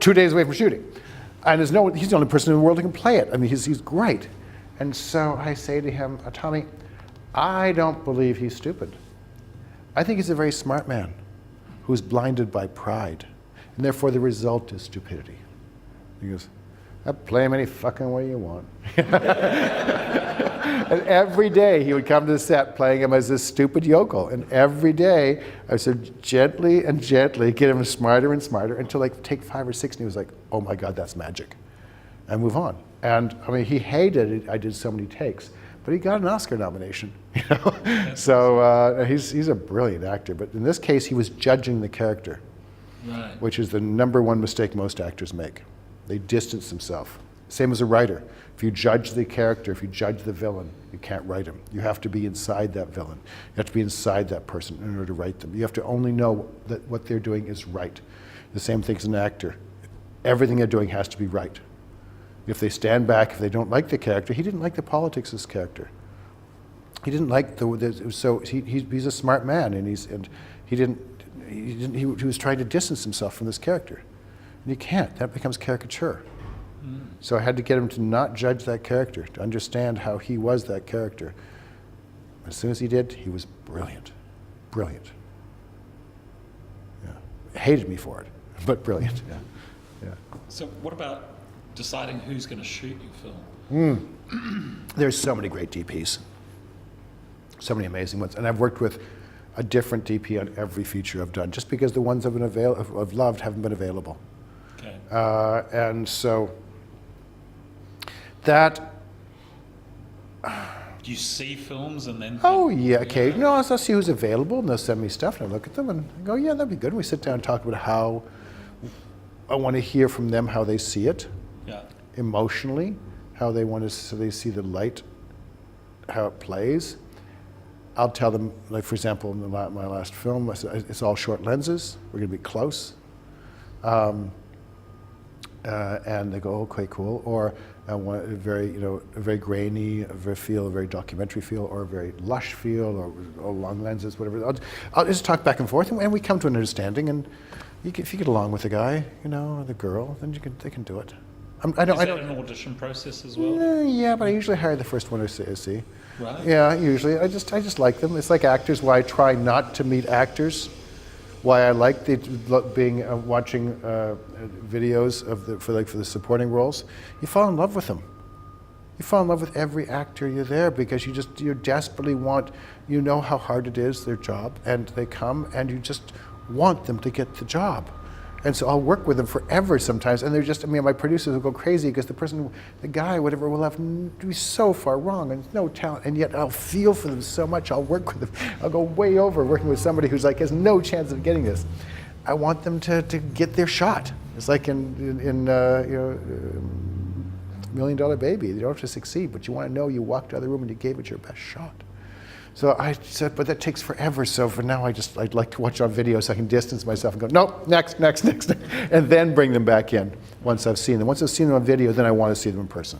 S2: 2 days away from shooting. And he's the only person in the world who can play it. I mean, he's great. And so I say to him, Tommy, I don't believe he's stupid. I think he's a very smart man who's blinded by pride. And therefore the result is stupidity. He goes, play him any fucking way you want. And every day he would come to the set playing him as this stupid yokel. And every day I said, gently and gently get him smarter and smarter until like take 5 or 6 and he was like, oh my God, that's magic. And move on. And I mean, he hated it. I did so many takes, but he got an Oscar nomination. You know, so he's a brilliant actor. But in this case, he was judging the character,
S1: right,
S2: which is the #1 mistake most actors make. They distance themselves. Same as a writer. If you judge the character, if you judge the villain, you can't write him. You have to be inside that villain. You have to be inside that person in order to write them. You have to only know that what they're doing is right. The same thing as an actor. Everything they're doing has to be right. If they stand back, if they don't like the character, he didn't like the politics of this character. He didn't like so he's a smart man, and he was trying to distance himself from this character, and you can't. That becomes caricature. So I had to get him to not judge that character, to understand how he was that character. As soon as he did, he was brilliant, brilliant. Yeah, hated me for it, but brilliant. Yeah, yeah.
S1: So what about deciding who's going to shoot your film?
S2: There's so many great DPs, so many amazing ones, and I've worked with a different DP on every feature I've done, just because the ones I've loved haven't been available.
S1: Okay.
S2: And so that.
S1: Do you see films and then?
S2: Oh yeah, okay. No, I'll see who's available, and they'll send me stuff, and I look at them and I go, yeah, that'd be good. And we sit down and talk about how I want to hear from them how they see it.
S1: Yeah.
S2: Emotionally, how they want to, so they see the light, how it plays. I'll tell them, like for example, in my last film, I said, it's all short lenses. We're going to be close, and they go, okay, cool. Or I want a very, a very grainy, a very documentary feel, or a very lush feel, or long lenses, whatever. I'll just talk back and forth, and we come to an understanding. And if you get along with the guy, or the girl, then they can do it.
S1: Is that an audition process as well?
S2: Yeah, but I usually hire the first one I see.
S1: Right.
S2: Yeah, usually. I just like them. It's like actors. Why I try not to meet actors. Why I like watching videos for the supporting roles. You fall in love with them. You fall in love with every actor you're there because you desperately want. You know how hard it is, their job, and they come and you just want them to get the job. And so I'll work with them forever sometimes, and they're just, I mean, my producers will go crazy because the guy, whatever, will have be so far wrong and no talent, and yet I'll feel for them so much. I'll work with them. I'll go way over working with somebody who's like has no chance of getting this. I want them to get their shot. It's like in $1 Million Baby. You don't have to succeed, but you want to know you walked out of the room and you gave it your best shot. So I said, but that takes forever. So for now, I'd like to watch on video so I can distance myself and go, nope, next, and then bring them back in once I've seen them. Once I've seen them on video, then I want to see them in person.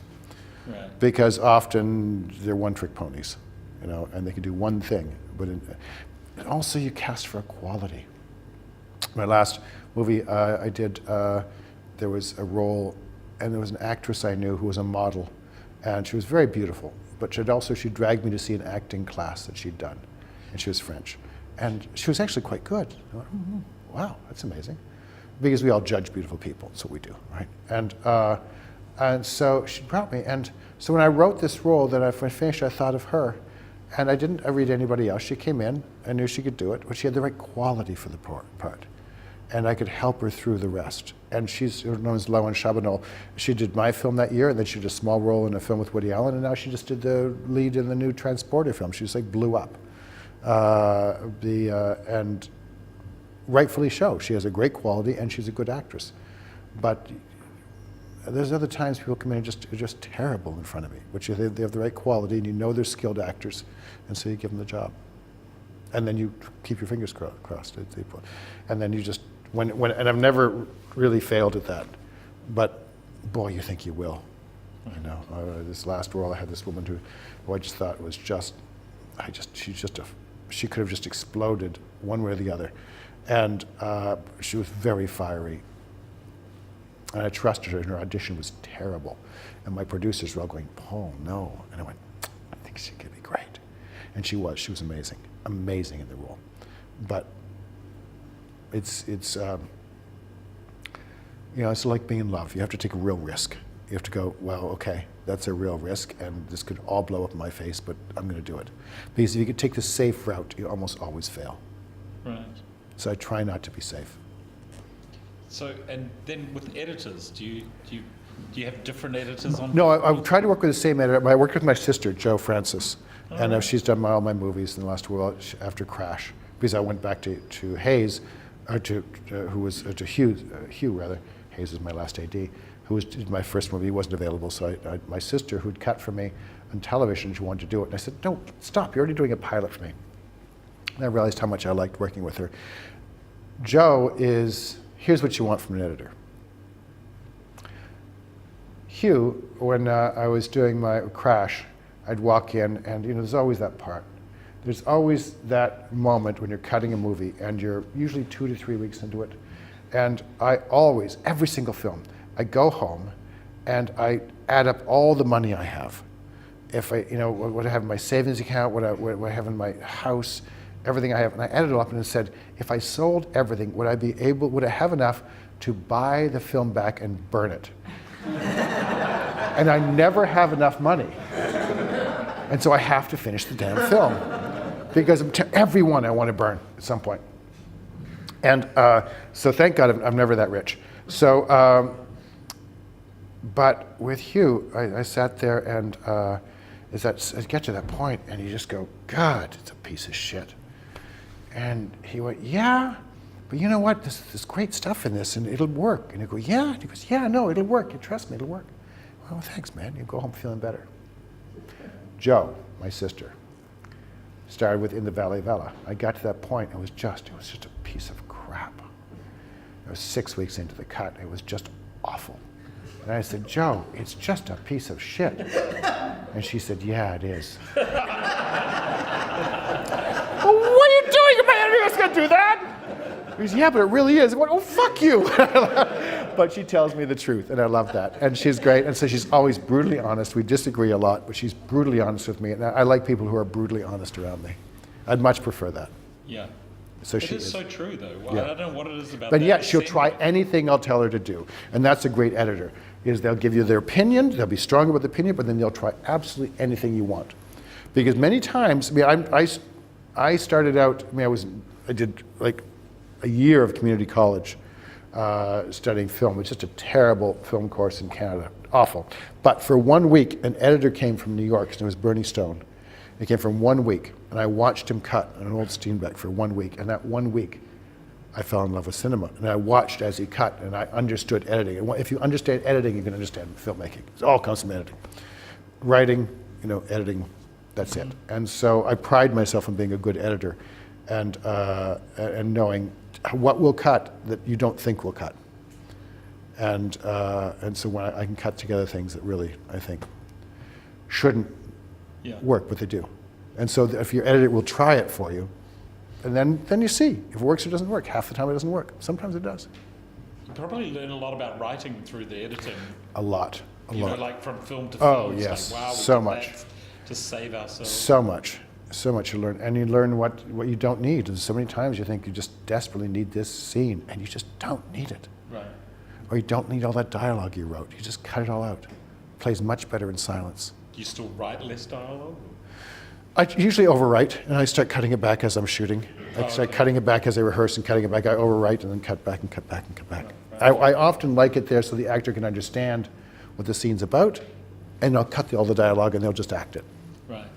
S1: Right.
S2: Because often they're one-trick ponies, and they can do one thing. But also you cast for a quality. My last movie I did, there was a role, and there was an actress I knew who was a model, and she was very beautiful. But she dragged me to see an acting class that she'd done, and she was French. And she was actually quite good. I went, wow, that's amazing. Because we all judge beautiful people, that's what we do, right? And so she brought me, and so when I wrote this role, when I finished, I thought of her, and I didn't read anybody else. She came in, I knew she could do it, but she had the right quality for the part. And I could help her through the rest. And she's known as Lauren Chabanol. She did my film that year, and then she did a small role in a film with Woody Allen, and now she just did the lead in the new Transporter film. She just like blew up. And rightfully so. She has a great quality, and she's a good actress. But there's other times people come in and are just terrible in front of me, but they have the right quality, and you know they're skilled actors, and so you give them the job. And then you keep your fingers crossed. And then you just, and I've never really failed at that, but boy, you think you will. This last role, I had this woman who I just thought was she could have just exploded one way or the other. And she was very fiery. And I trusted her, and her audition was terrible. And my producers were all going, Paul, no. And I went, I think she could be great. And she was amazing in the role. But it's like being in love. You have to take a real risk. You have to go, well, okay, that's a real risk, and this could all blow up in my face, but I'm going to do it. Because if you could take the safe route, you almost always fail.
S1: Right. So
S2: I try not to be safe.
S1: So, and then with editors, do you have different editors on?
S2: No, I tried to work with the same editor. I worked with my sister, Jo Francis, and she's done all my movies in the last while after Crash, because I went back to Hayes, to Hugh rather. Hayes is my last AD, who did my first movie. He wasn't available, so my sister, who'd cut for me on television, she wanted to do it, and I said, "No, stop! You're already doing a pilot for me." And I realized how much I liked working with her. Jo is. Here's what you want from an editor. Hugh, when I was doing my Crash, I'd walk in, and there's always that part. There's always that moment when you're cutting a movie, and you're usually 2 to 3 weeks into it. And I always, every single film, I go home, and I add up all the money I have. If what I have in my savings account, what I have in my house, everything I have, and I added it all up and said, if I sold everything, would I have enough to buy the film back and burn it? And I never have enough money. And so I have to finish the damn film. Because every one I want to burn at some point. And so thank God I'm never that rich. So, but with Hugh, I sat there, and I get to that point, and you just go, God, it's a piece of shit. And he went, yeah, but you know what? There's great stuff in this, and it'll work. And I go, yeah? And he goes, yeah, no, it'll work. You trust me, it'll work. Well, thanks, man. You go home feeling better. Jo, my sister, started with In the Valley of Ella. I got to that point, it was just a piece of crap. I was 6 weeks into the cut. It was just awful. And I said, Jo, it's just a piece of shit. And she said, yeah, it is. Well, what are you doing, man? You're just gonna do that? He goes, yeah, but it really is. I went, oh, fuck you. But she tells me the truth, and I love that. And she's great, and so she's always brutally honest. We disagree a lot, but she's brutally honest with me. And I like people who are brutally honest around me. I'd much prefer that.
S1: Yeah.
S2: So
S1: it is so true, though. Well,
S2: yeah.
S1: I don't know what it is about
S2: but
S1: that.
S2: yet she'll try anything I'll tell her to do. And that's a great editor, is they'll give you their opinion, they'll be strong about the opinion, but then they'll try absolutely anything you want. Because many times, I started out, I did like a year of community college studying film. It's just a terrible film course in Canada, awful. But for 1 week, an editor came from New York, his name was Bernie Stone. He came from 1 week, and I watched him cut on an old Steenbeck for 1 week, and that 1 week, I fell in love with cinema. And I watched as he cut, and I understood editing. And if you understand editing, you can understand filmmaking. It all comes from editing. Writing, editing, that's it. And so I pride myself on being a good editor and knowing what will cut that you don't think will cut. And so when I can cut together things that really, I think, shouldn't work, but they do. And so if your editor will try it for you, and then you see if it works or doesn't work. Half the time it doesn't work. Sometimes it does.
S1: You probably learn a lot about writing through the editing.
S2: A lot.
S1: Like from film to film.
S2: Oh, yes.
S1: Like, wow,
S2: so much.
S1: To save ourselves.
S2: So much you learn. And you learn what you don't need. And so many times you think you just desperately need this scene, and you just don't need it.
S1: Right.
S2: Or you don't need all that dialogue you wrote. You just cut it all out. It plays much better in silence.
S1: Do you still write less dialogue?
S2: I usually overwrite, and I start cutting it back as I'm shooting. I start cutting it back as I rehearse and cutting it back. I overwrite and then cut back and cut back and cut back. Right. I often like it there so the actor can understand what the scene's about, and I'll cut all the dialogue and they'll just act it.
S1: Right.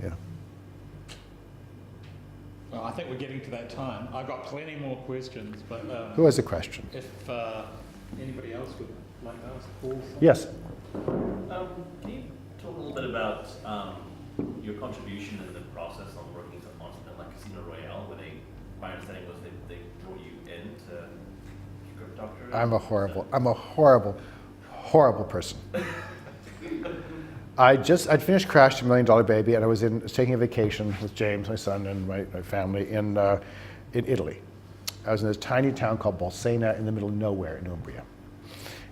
S2: Yeah.
S1: Well, I think we're getting to that time. I've got plenty more questions, but...
S2: Who has a question?
S1: If anybody else would like to ask Paul something?
S2: Yes.
S3: Can you talk a little bit about your contribution in the process on working on something like Casino Royale, where my understanding was they brought you in to script doctor?
S2: I'm a horrible person. I'd finished Crash, $1 Million Baby, and I was taking a vacation with James, my son, and my family in Italy. I was in this tiny town called Bolsena in the middle of nowhere in Umbria.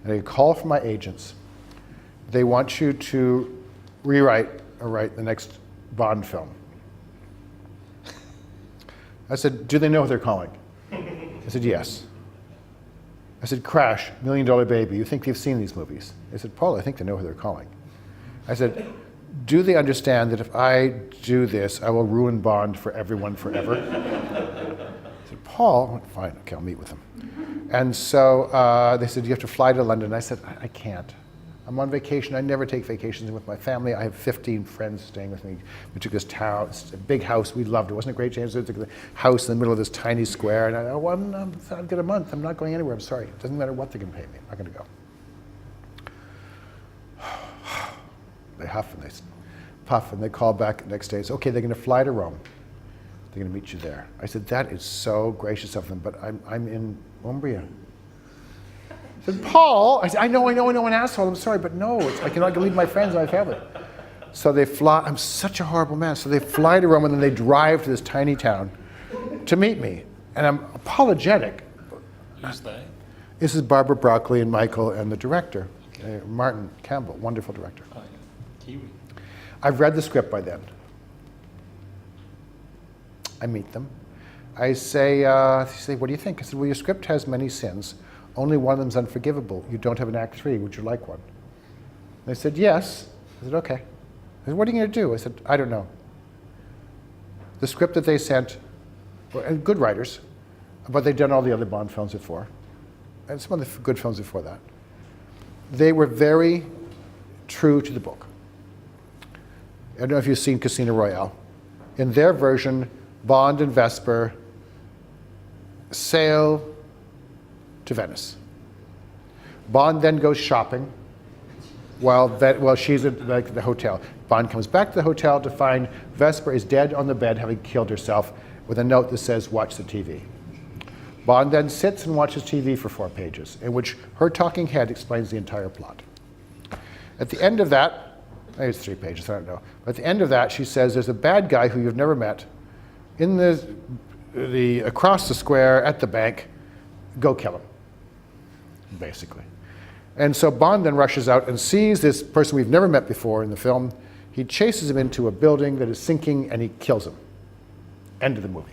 S2: And I get a call from my agents. They want you to rewrite or write the next Bond film. I said, do they know who they're calling? I said, yes. I said, Crash, $1 Million Baby, you think they've seen these movies? They said, Paul, I think they know who they're calling. I said, do they understand that if I do this, I will ruin Bond for everyone forever? I said, Paul, fine, okay, I'll meet with them. And so they said, you have to fly to London. I said, I can't. I'm on vacation. I never take vacations with my family. I have 15 friends staying with me. We took this town, a big house. We loved it. Wasn't it great, James? We took the house in the middle of this tiny square. And I've got a month. I'm not going anywhere. I'm sorry. It doesn't matter what they're going to pay me. I'm not going to go. They huff and they puff and they call back the next day. It's okay, they're going to fly to Rome. They're going to meet you there. I said, that is so gracious of them, but I'm in Umbria. I said, Paul, I said, I know, an asshole, I'm sorry, but no, I cannot leave my friends and my family. So they fly, I'm such a horrible man. So they fly to Rome and then they drive to this tiny town to meet me. And I'm apologetic.
S1: Who's they?
S2: This is Barbara Broccoli and Michael and the director, Martin Campbell, wonderful director.
S1: Oh, yeah. Kiwi.
S2: I've read the script by then. I meet them. I say, they say, what do you think? I said, well, your script has many sins. Only one of them is unforgivable. You don't have an act 3. Would you like one? They said, yes. I said, okay. I said, what are you going to do? I said, I don't know. The script that they sent, and good writers, but they'd done all the other Bond films before, and some of the good films before that. They were very true to the book. I don't know if you've seen Casino Royale. In their version, Bond and Vesper sail to Venice. Bond then goes shopping while she's at the hotel. Bond comes back to the hotel to find Vesper is dead on the bed, having killed herself, with a note that says, watch the TV. Bond then sits and watches TV for 4 pages, in which her talking head explains the entire plot. At the end of that, maybe it's 3 pages, I don't know. But at the end of that, she says, there's a bad guy who you've never met in across the square at the bank, go kill him, basically. And so Bond then rushes out and sees this person we've never met before in the film. He chases him into a building that is sinking and he kills him. End of the movie.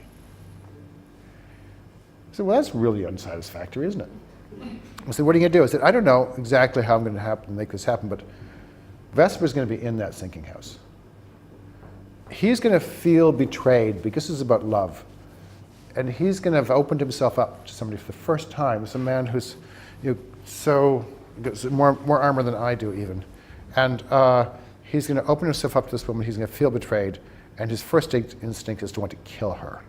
S2: I said, well, that's really unsatisfactory, isn't it? I said, what are you going to do? I said, I don't know exactly how I'm going to make this happen, but Vesper's going to be in that sinking house. He's going to feel betrayed because this is about love. he's going to have opened himself up to somebody for the first time. It's a man who's, so more armor than I do even, and he's going to open himself up to this woman. He's going to feel betrayed, and his first instinct is to want to kill her.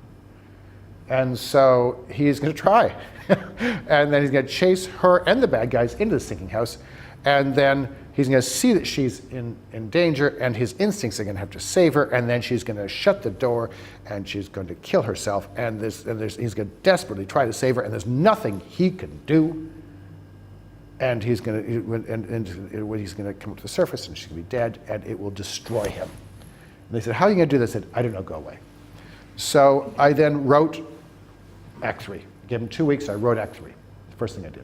S2: And so he's going to try, and then he's going to chase her and the bad guys into the sinking house, and then he's going to see that she's in danger, and his instincts are going to have to save her, and then she's going to shut the door, and she's going to kill herself, and he's going to desperately try to save her, and there's nothing he can do, and he's going to come up to the surface, and she's going to be dead, and it will destroy him. And they said, how are you going to do this? I said, I don't know, go away. So I then wrote Act 3. Gave him 2 weeks, I wrote Act 3. The first thing I did.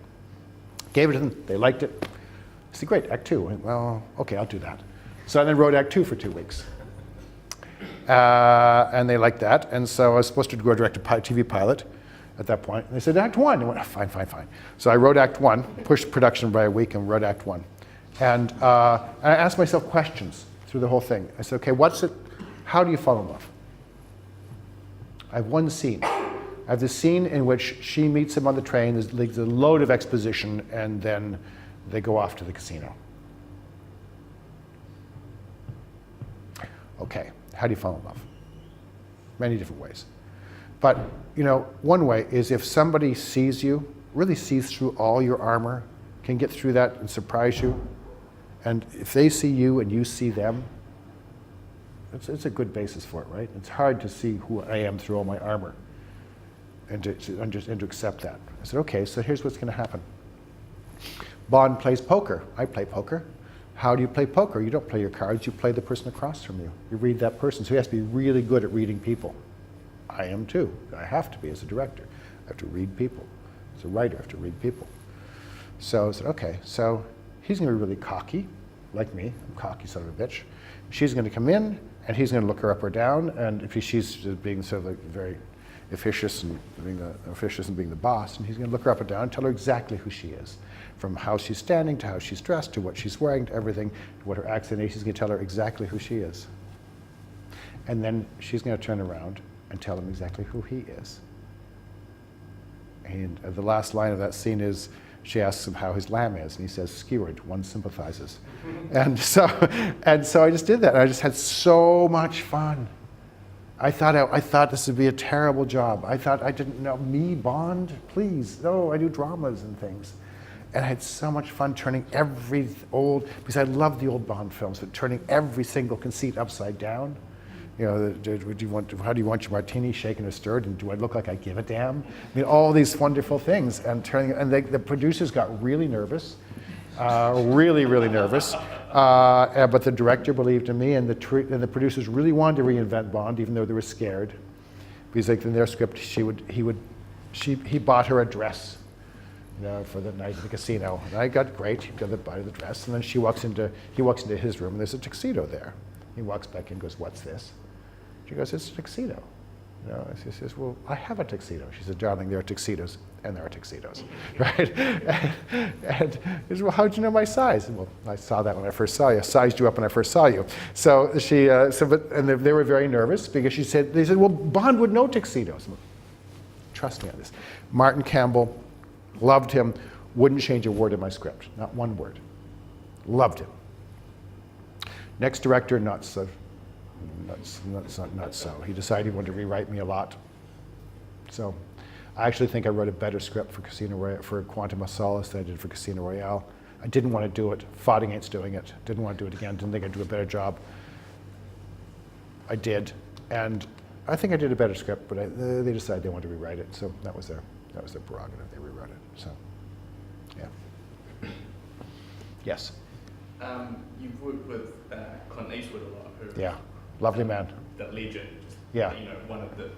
S2: Gave it to them, they liked it. I said, great, Act 2. I went, well, okay, I'll do that. So I then wrote Act 2 for 2 weeks. And they liked that, and so I was supposed to go direct a TV pilot at that point. And they said, Act 1. I went, oh, fine, fine, fine. So I wrote Act 1, pushed production by a week, and wrote Act 1. And I asked myself questions through the whole thing. I said, okay, how do you fall in love? I have one scene. I have the scene in which she meets him on the train, there's a load of exposition, and then they go off to the casino. Okay, how do you fall in love? Many different ways. But, one way is if somebody sees you, really sees through all your armor, can get through that and surprise you, and if they see you and you see them, it's a good basis for it, right? It's hard to see who I am through all my armor and to accept that. I said, okay, so here's what's going to happen. Bond plays poker. I play poker. How do you play poker? You don't play your cards, you play the person across from you. You read that person. So he has to be really good at reading people. I am too. I have to be as a director. I have to read people. As a writer, I have to read people. So I said, okay, so he's going to be really cocky, like me. I'm a cocky son of a bitch. She's going to come in, and he's going to look her up or down, and if she's being sort of like very officious and being the boss, and he's going to look her up or down and tell her exactly who she is, from how she's standing to how she's dressed to what she's wearing to everything, to what her accent is. He's going to tell her exactly who she is, and then she's going to turn around and tell him exactly who he is. And the last line of that scene is, she asks him how his lamb is, and he says, skewered, one sympathizes. And so I just did that, and I just had so much fun. I thought this would be a terrible job. I thought I didn't know, me, Bond, please, no, I do dramas and things. And I had so much fun turning because I love the old Bond films, but turning every single conceit upside down. How do you want your martini shaken or stirred, and do I look like I give a damn? I mean, all these wonderful things, and the producers got really nervous, really nervous. But the director believed in me, and the producers really wanted to reinvent Bond, even though they were scared, because like in their script, he bought her a dress, for the night at the casino, and I got great. He got the buy the dress, and then he walks into his room, and there's a tuxedo there. He walks back in and goes, "What's this?" She goes, "It's a tuxedo." She says, "Well, I have a tuxedo." She said, "Darling, there are tuxedos, and there are tuxedos," right? And he said, "Well, how'd you know my size?" Well, I saw that when I first saw you. I sized you up when I first saw you. So they were very nervous because they said, "Well, Bond would know tuxedos." Trust me on this. Martin Campbell, loved him, wouldn't change a word in my script, not one word. Loved him. Next director, not so. He decided he wanted to rewrite me a lot. So I actually think I wrote a better script for Quantum of Solace than I did for Casino Royale. I didn't want to do it, fought against doing it, didn't want to do it again, didn't think I'd do a better job. I did, and I think I did a better script, but they decided they wanted to rewrite it, so that was their prerogative. They rewrote it, so yeah. Yes.
S4: You've worked with Clint Eastwood a lot.
S2: Yeah, lovely man.
S4: That legend.
S2: Yeah.
S4: One of the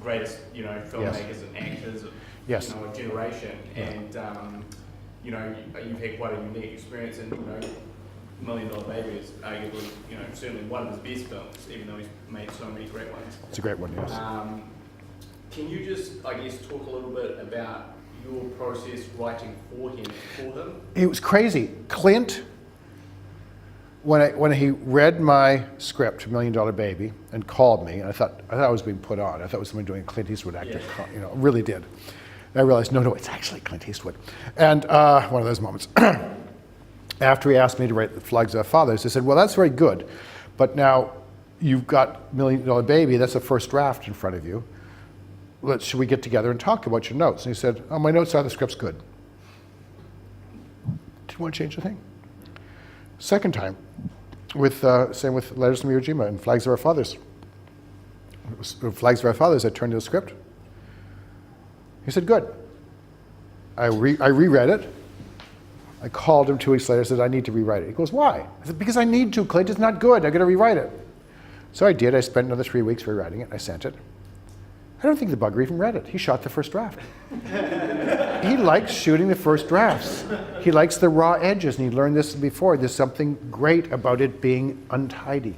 S4: greatest, filmmakers and actors of a generation.
S2: Yeah.
S4: And you've had quite a unique experience, and $1 Million Baby is arguably, certainly one of his best films, even though he's made so many great ones.
S2: It's a great one, yes.
S4: Can you just, talk a little bit about your process writing for him?
S2: It was crazy. Clint when he read my script, $1 Million Baby, and called me, and I thought I was being put on. I thought it was someone doing a Clint Eastwood actor, really did. And I realized, no, it's actually Clint Eastwood. And one of those moments. After he asked me to write The Flags of Our Fathers, I said, well, that's very good, but now you've got $1 Million Baby, that's the first draft in front of you. Should we get together and talk about your notes? And he said, oh, my notes are, the script's good. Didn't want to change a thing. Second time, same with Letters from Iwo Jima and Flags of Our Fathers. Flags of Our Fathers, I turned to the script. He said, good. I reread it. I called him 2 weeks later and said, I need to rewrite it. He goes, why? I said, because I need to, Clint, it's not good, I gotta rewrite it. So I did, I spent another 3 weeks rewriting it, I sent it. I don't think the bugger even read it. He shot the first draft. He likes shooting the first drafts. He likes the raw edges, and he learned this before. There's something great about it being untidy.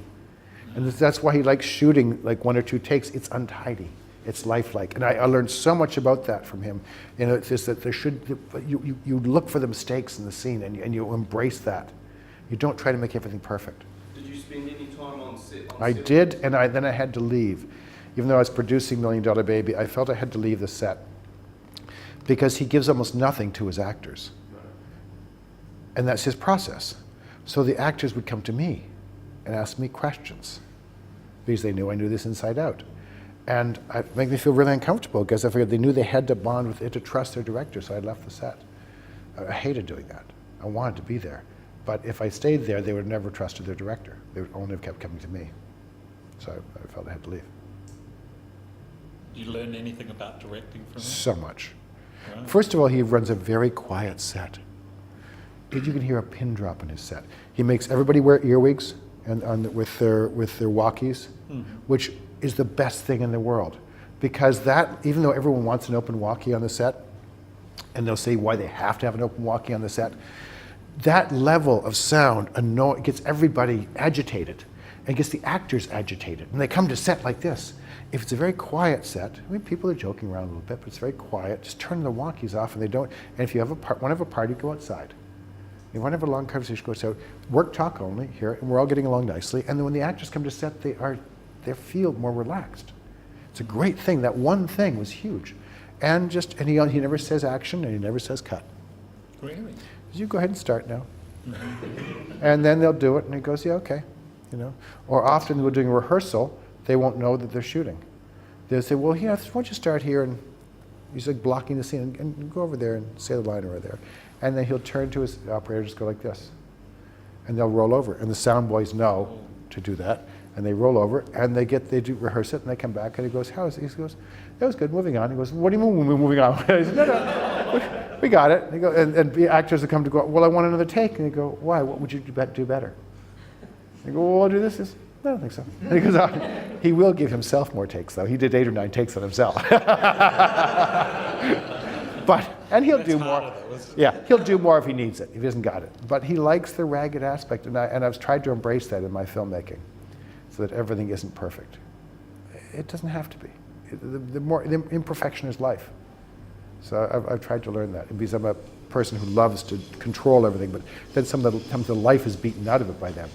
S2: And that's why he likes shooting like 1 or 2 takes. It's untidy. It's lifelike. And I learned so much about that from him. It's just that you look for the mistakes in the scene, and you embrace that. You don't try to make everything perfect.
S4: Did you spend any time on set?
S2: I did, and then I had to leave. Even though I was producing $1 Million Baby, I felt I had to leave the set because he gives almost nothing to his actors. And that's his process. So the actors would come to me and ask me questions because they knew I knew this inside out. And it made me feel really uncomfortable because I figured they knew they had to bond with it to trust their director, so I left the set. I hated doing that. I wanted to be there. But if I stayed there, they would have never trusted their director. They would only have kept coming to me. So I felt I had to leave.
S1: Did you learn anything about directing from him? So
S2: much.
S1: Wow.
S2: First of all, he runs a very quiet set. You can hear a pin drop in his set. He makes everybody wear earwigs with their walkies, which is the best thing in the world. Because that, even though everyone wants an open walkie on the set, and they'll say why they have to have an open walkie on the set, that level of sound gets everybody agitated and gets the actors agitated. And they come to set like this. If it's a very quiet set, I mean, people are joking around a little bit, but it's very quiet, just turn the walkies off and they don't. And if you have want to have a party, go outside. If you want to have a long conversation, go outside. Work talk only here, and we're all getting along nicely. And then when the actors come to set, they feel more relaxed. It's a great thing. That one thing was huge. And he never says action and he never says cut.
S1: Really?
S2: You go ahead and start now. And then they'll do it and he goes, yeah, okay. Or often we're doing a rehearsal, they won't know that they're shooting. They'll say, well, why don't you start here, and he's like blocking the scene, and go over there and say the line over there. And then he'll turn to his operator, just go like this. And they'll roll over, and the sound boys know to do that. And they roll over, and they do rehearse it, and they come back, and he goes, he goes, that was good, moving on. He goes, what do you mean we're moving on? I said, no, we got it. And the actors will come to go, well, I want another take. And they go, why, what would you do better? They go, well, I'll do this. I don't think so. And he goes, he will give himself more takes, though. He did 8 or 9 takes on himself. And he'll do more. Yeah, he'll do more if he needs it, if he hasn't got it. But he likes the ragged aspect, and I've tried to embrace that in my filmmaking, so that everything isn't perfect. It doesn't have to be. The imperfection is life. So I've tried to learn that, because I'm a person who loves to control everything, but then sometimes the life is beaten out of it by them.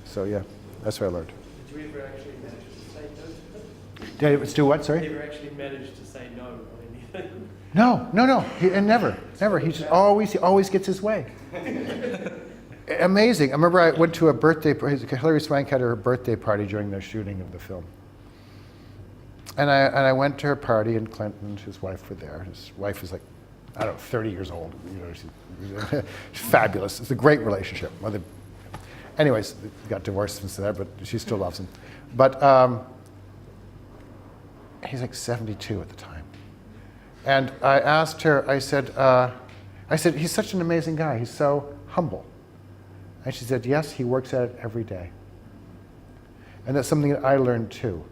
S2: So yeah, that's what I learned.
S5: Did you ever actually manage to say no to them?
S2: Did I do what, sorry?
S5: Did you ever actually manage to say no on anything?
S2: No. Never. He just always gets his way. Amazing. I remember I went to a birthday, Hilary Swank had her birthday party during the shooting of the film. And I went to her party, and Clinton and his wife were there. His wife is like, I don't know, 30 years old. She's fabulous. It's a great relationship. Anyways, got divorced since then, but she still loves him. But he's like 72 at the time. And I asked her, I said, he's such an amazing guy. He's so humble. And she said, yes, he works at it every day. And that's something that I learned too.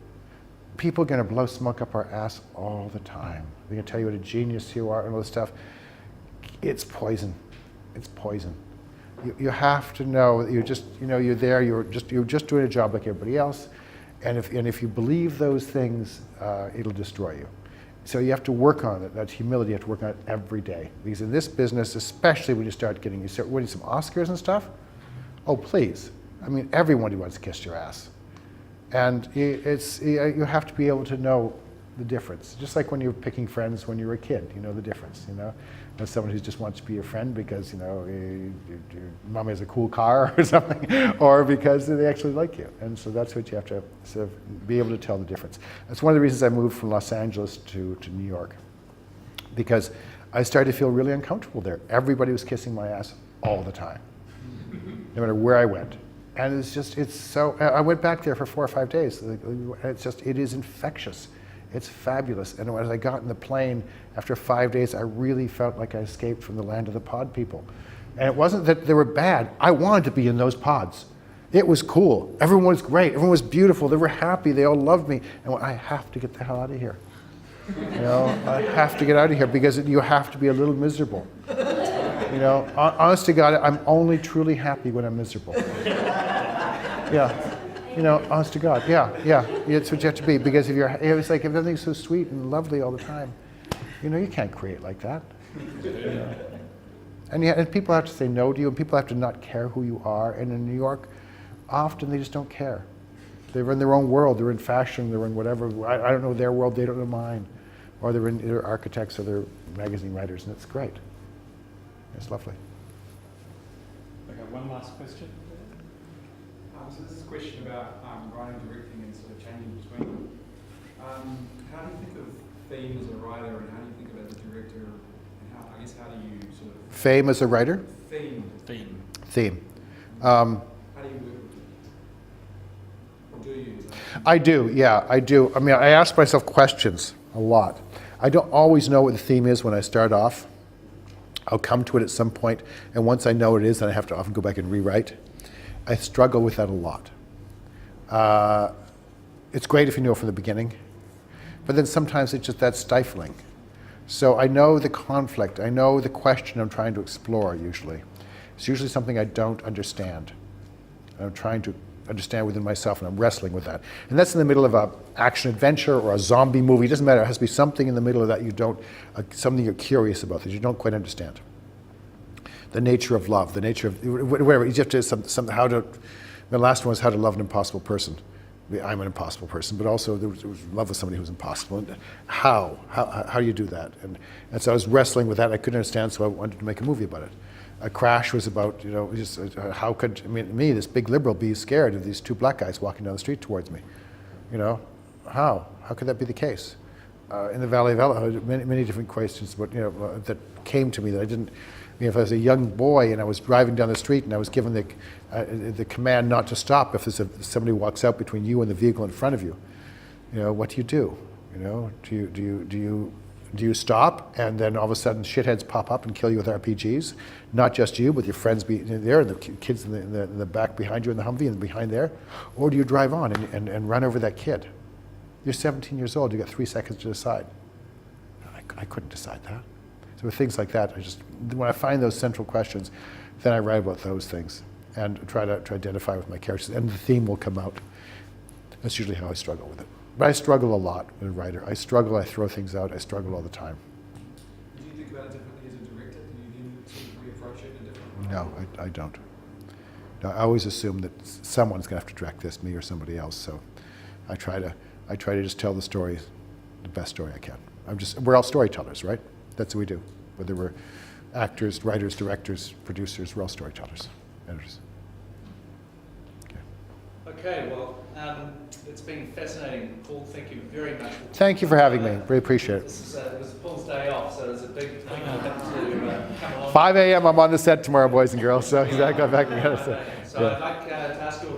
S2: People are going to blow smoke up our ass all the time. They're going to tell you what a genius you are and all this stuff. It's poison. It's poison. You have to know that you're just, you're there, you're just doing a job like everybody else. And if you believe those things, it'll destroy you. So you have to work on it. That humility, you have to work on it every day. Because in this business, especially when you start winning some Oscars and stuff, oh, please. I mean, everybody wants to kiss your ass. And you have to be able to know the difference. Just like when you're picking friends when you were a kid, you know the difference, you know? There's someone who just wants to be your friend because, you know, your mom has a cool car or something, or because they actually like you. And so that's what you have to sort of be able to tell the difference. That's one of the reasons I moved from Los Angeles to New York, because I started to feel really uncomfortable there. Everybody was kissing my ass all the time, no matter where I went. And I went back there for 4 or 5 days. It is infectious. It's fabulous. And as I got in the plane, after 5 days, I really felt like I escaped from the land of the pod people. And it wasn't that they were bad. I wanted to be in those pods. It was cool. Everyone was great. Everyone was beautiful. They were happy. They all loved me. And I have to get the hell out of here. You know, I have to get out of here because you have to be a little miserable. You know, honest to God, I'm only truly happy when I'm miserable. Yeah. You know, honest to God, yeah. It's what you have to be, because it's like if everything's so sweet and lovely all the time, you know, you can't create like that. You know? And people have to say no to you, and people have to not care who you are. And in New York, often they just don't care. They're in their own world. They're in fashion. They're in whatever. I don't know their world. They don't know mine. Or they're architects or they're magazine writers, and it's great. It's lovely.
S1: Okay, one last question.
S6: So this is a question about writing, directing, and sort of changing between them. How do you think of theme as a writer, and how do you think of it as a director? And how do you sort of...
S2: Fame as a writer?
S6: Theme.
S2: How
S6: do you work with it? Or do you?
S2: I do, yeah, I do. I mean, I ask myself questions a lot. I don't always know what the theme is when I start off. I'll come to it at some point, and once I know what it is, then I have to often go back and rewrite. I struggle with that a lot. It's great if you know from the beginning, but then sometimes it's just that stifling. So I know the conflict, I know the question I'm trying to explore usually. It's usually something I don't understand. I'm trying to understand within myself, and I'm wrestling with that. And that's in the middle of an action adventure or a zombie movie. It doesn't matter, it has to be something in the middle of that you don't, something you're curious about that you don't quite understand. The nature of love, the nature of, whatever, you have to, the last one was how to love an impossible person. I'm an impossible person, but also there was love with somebody who was impossible. And how do you do that? And so I was wrestling with that. I couldn't understand, so I wanted to make a movie about it. A Crash was about, you know, just how could, me, this big liberal, be scared of these two black guys walking down the street towards me? You know, how could that be the case? In the Valley of Ella, many different questions, but, you know, that came to me that I didn't. If I was a young boy and I was driving down the street and I was given the command not to stop if somebody walks out between you and the vehicle in front of you, you know, what do you do? You know, do you stop and then all of a sudden shitheads pop up and kill you with RPGs? Not just you, but your friends there, and the kids in the back behind you in the Humvee and behind there, or do you drive on and run over that kid? You're 17 years old. You got 3 seconds to decide. I couldn't decide that. So with things like that, when I find those central questions, then I write about those things and try to identify with my characters, and the theme will come out. That's usually how I struggle with it. But I struggle a lot as a writer. I struggle, I throw things out, I struggle all the time.
S6: Do you think about it differently as a director? Do you then sort of reapproach it in a different way?
S2: No, I don't. No, I always assume that someone's going to have to direct this, me or somebody else. So I try to just tell the story, the best story I can. We're all storytellers, right? That's what we do. Whether we're actors, writers, directors, producers, we're all storytellers, editors.
S5: Okay, well, it's been fascinating, Paul. Thank you very much.
S2: Thank you for having me. Really appreciate it.
S5: It was Paul's day off, so it was a big thing for him to come along.
S2: 5 a.m. I'm on the set tomorrow, boys and girls. So exactly, I'm back together.
S5: So I'd like to ask you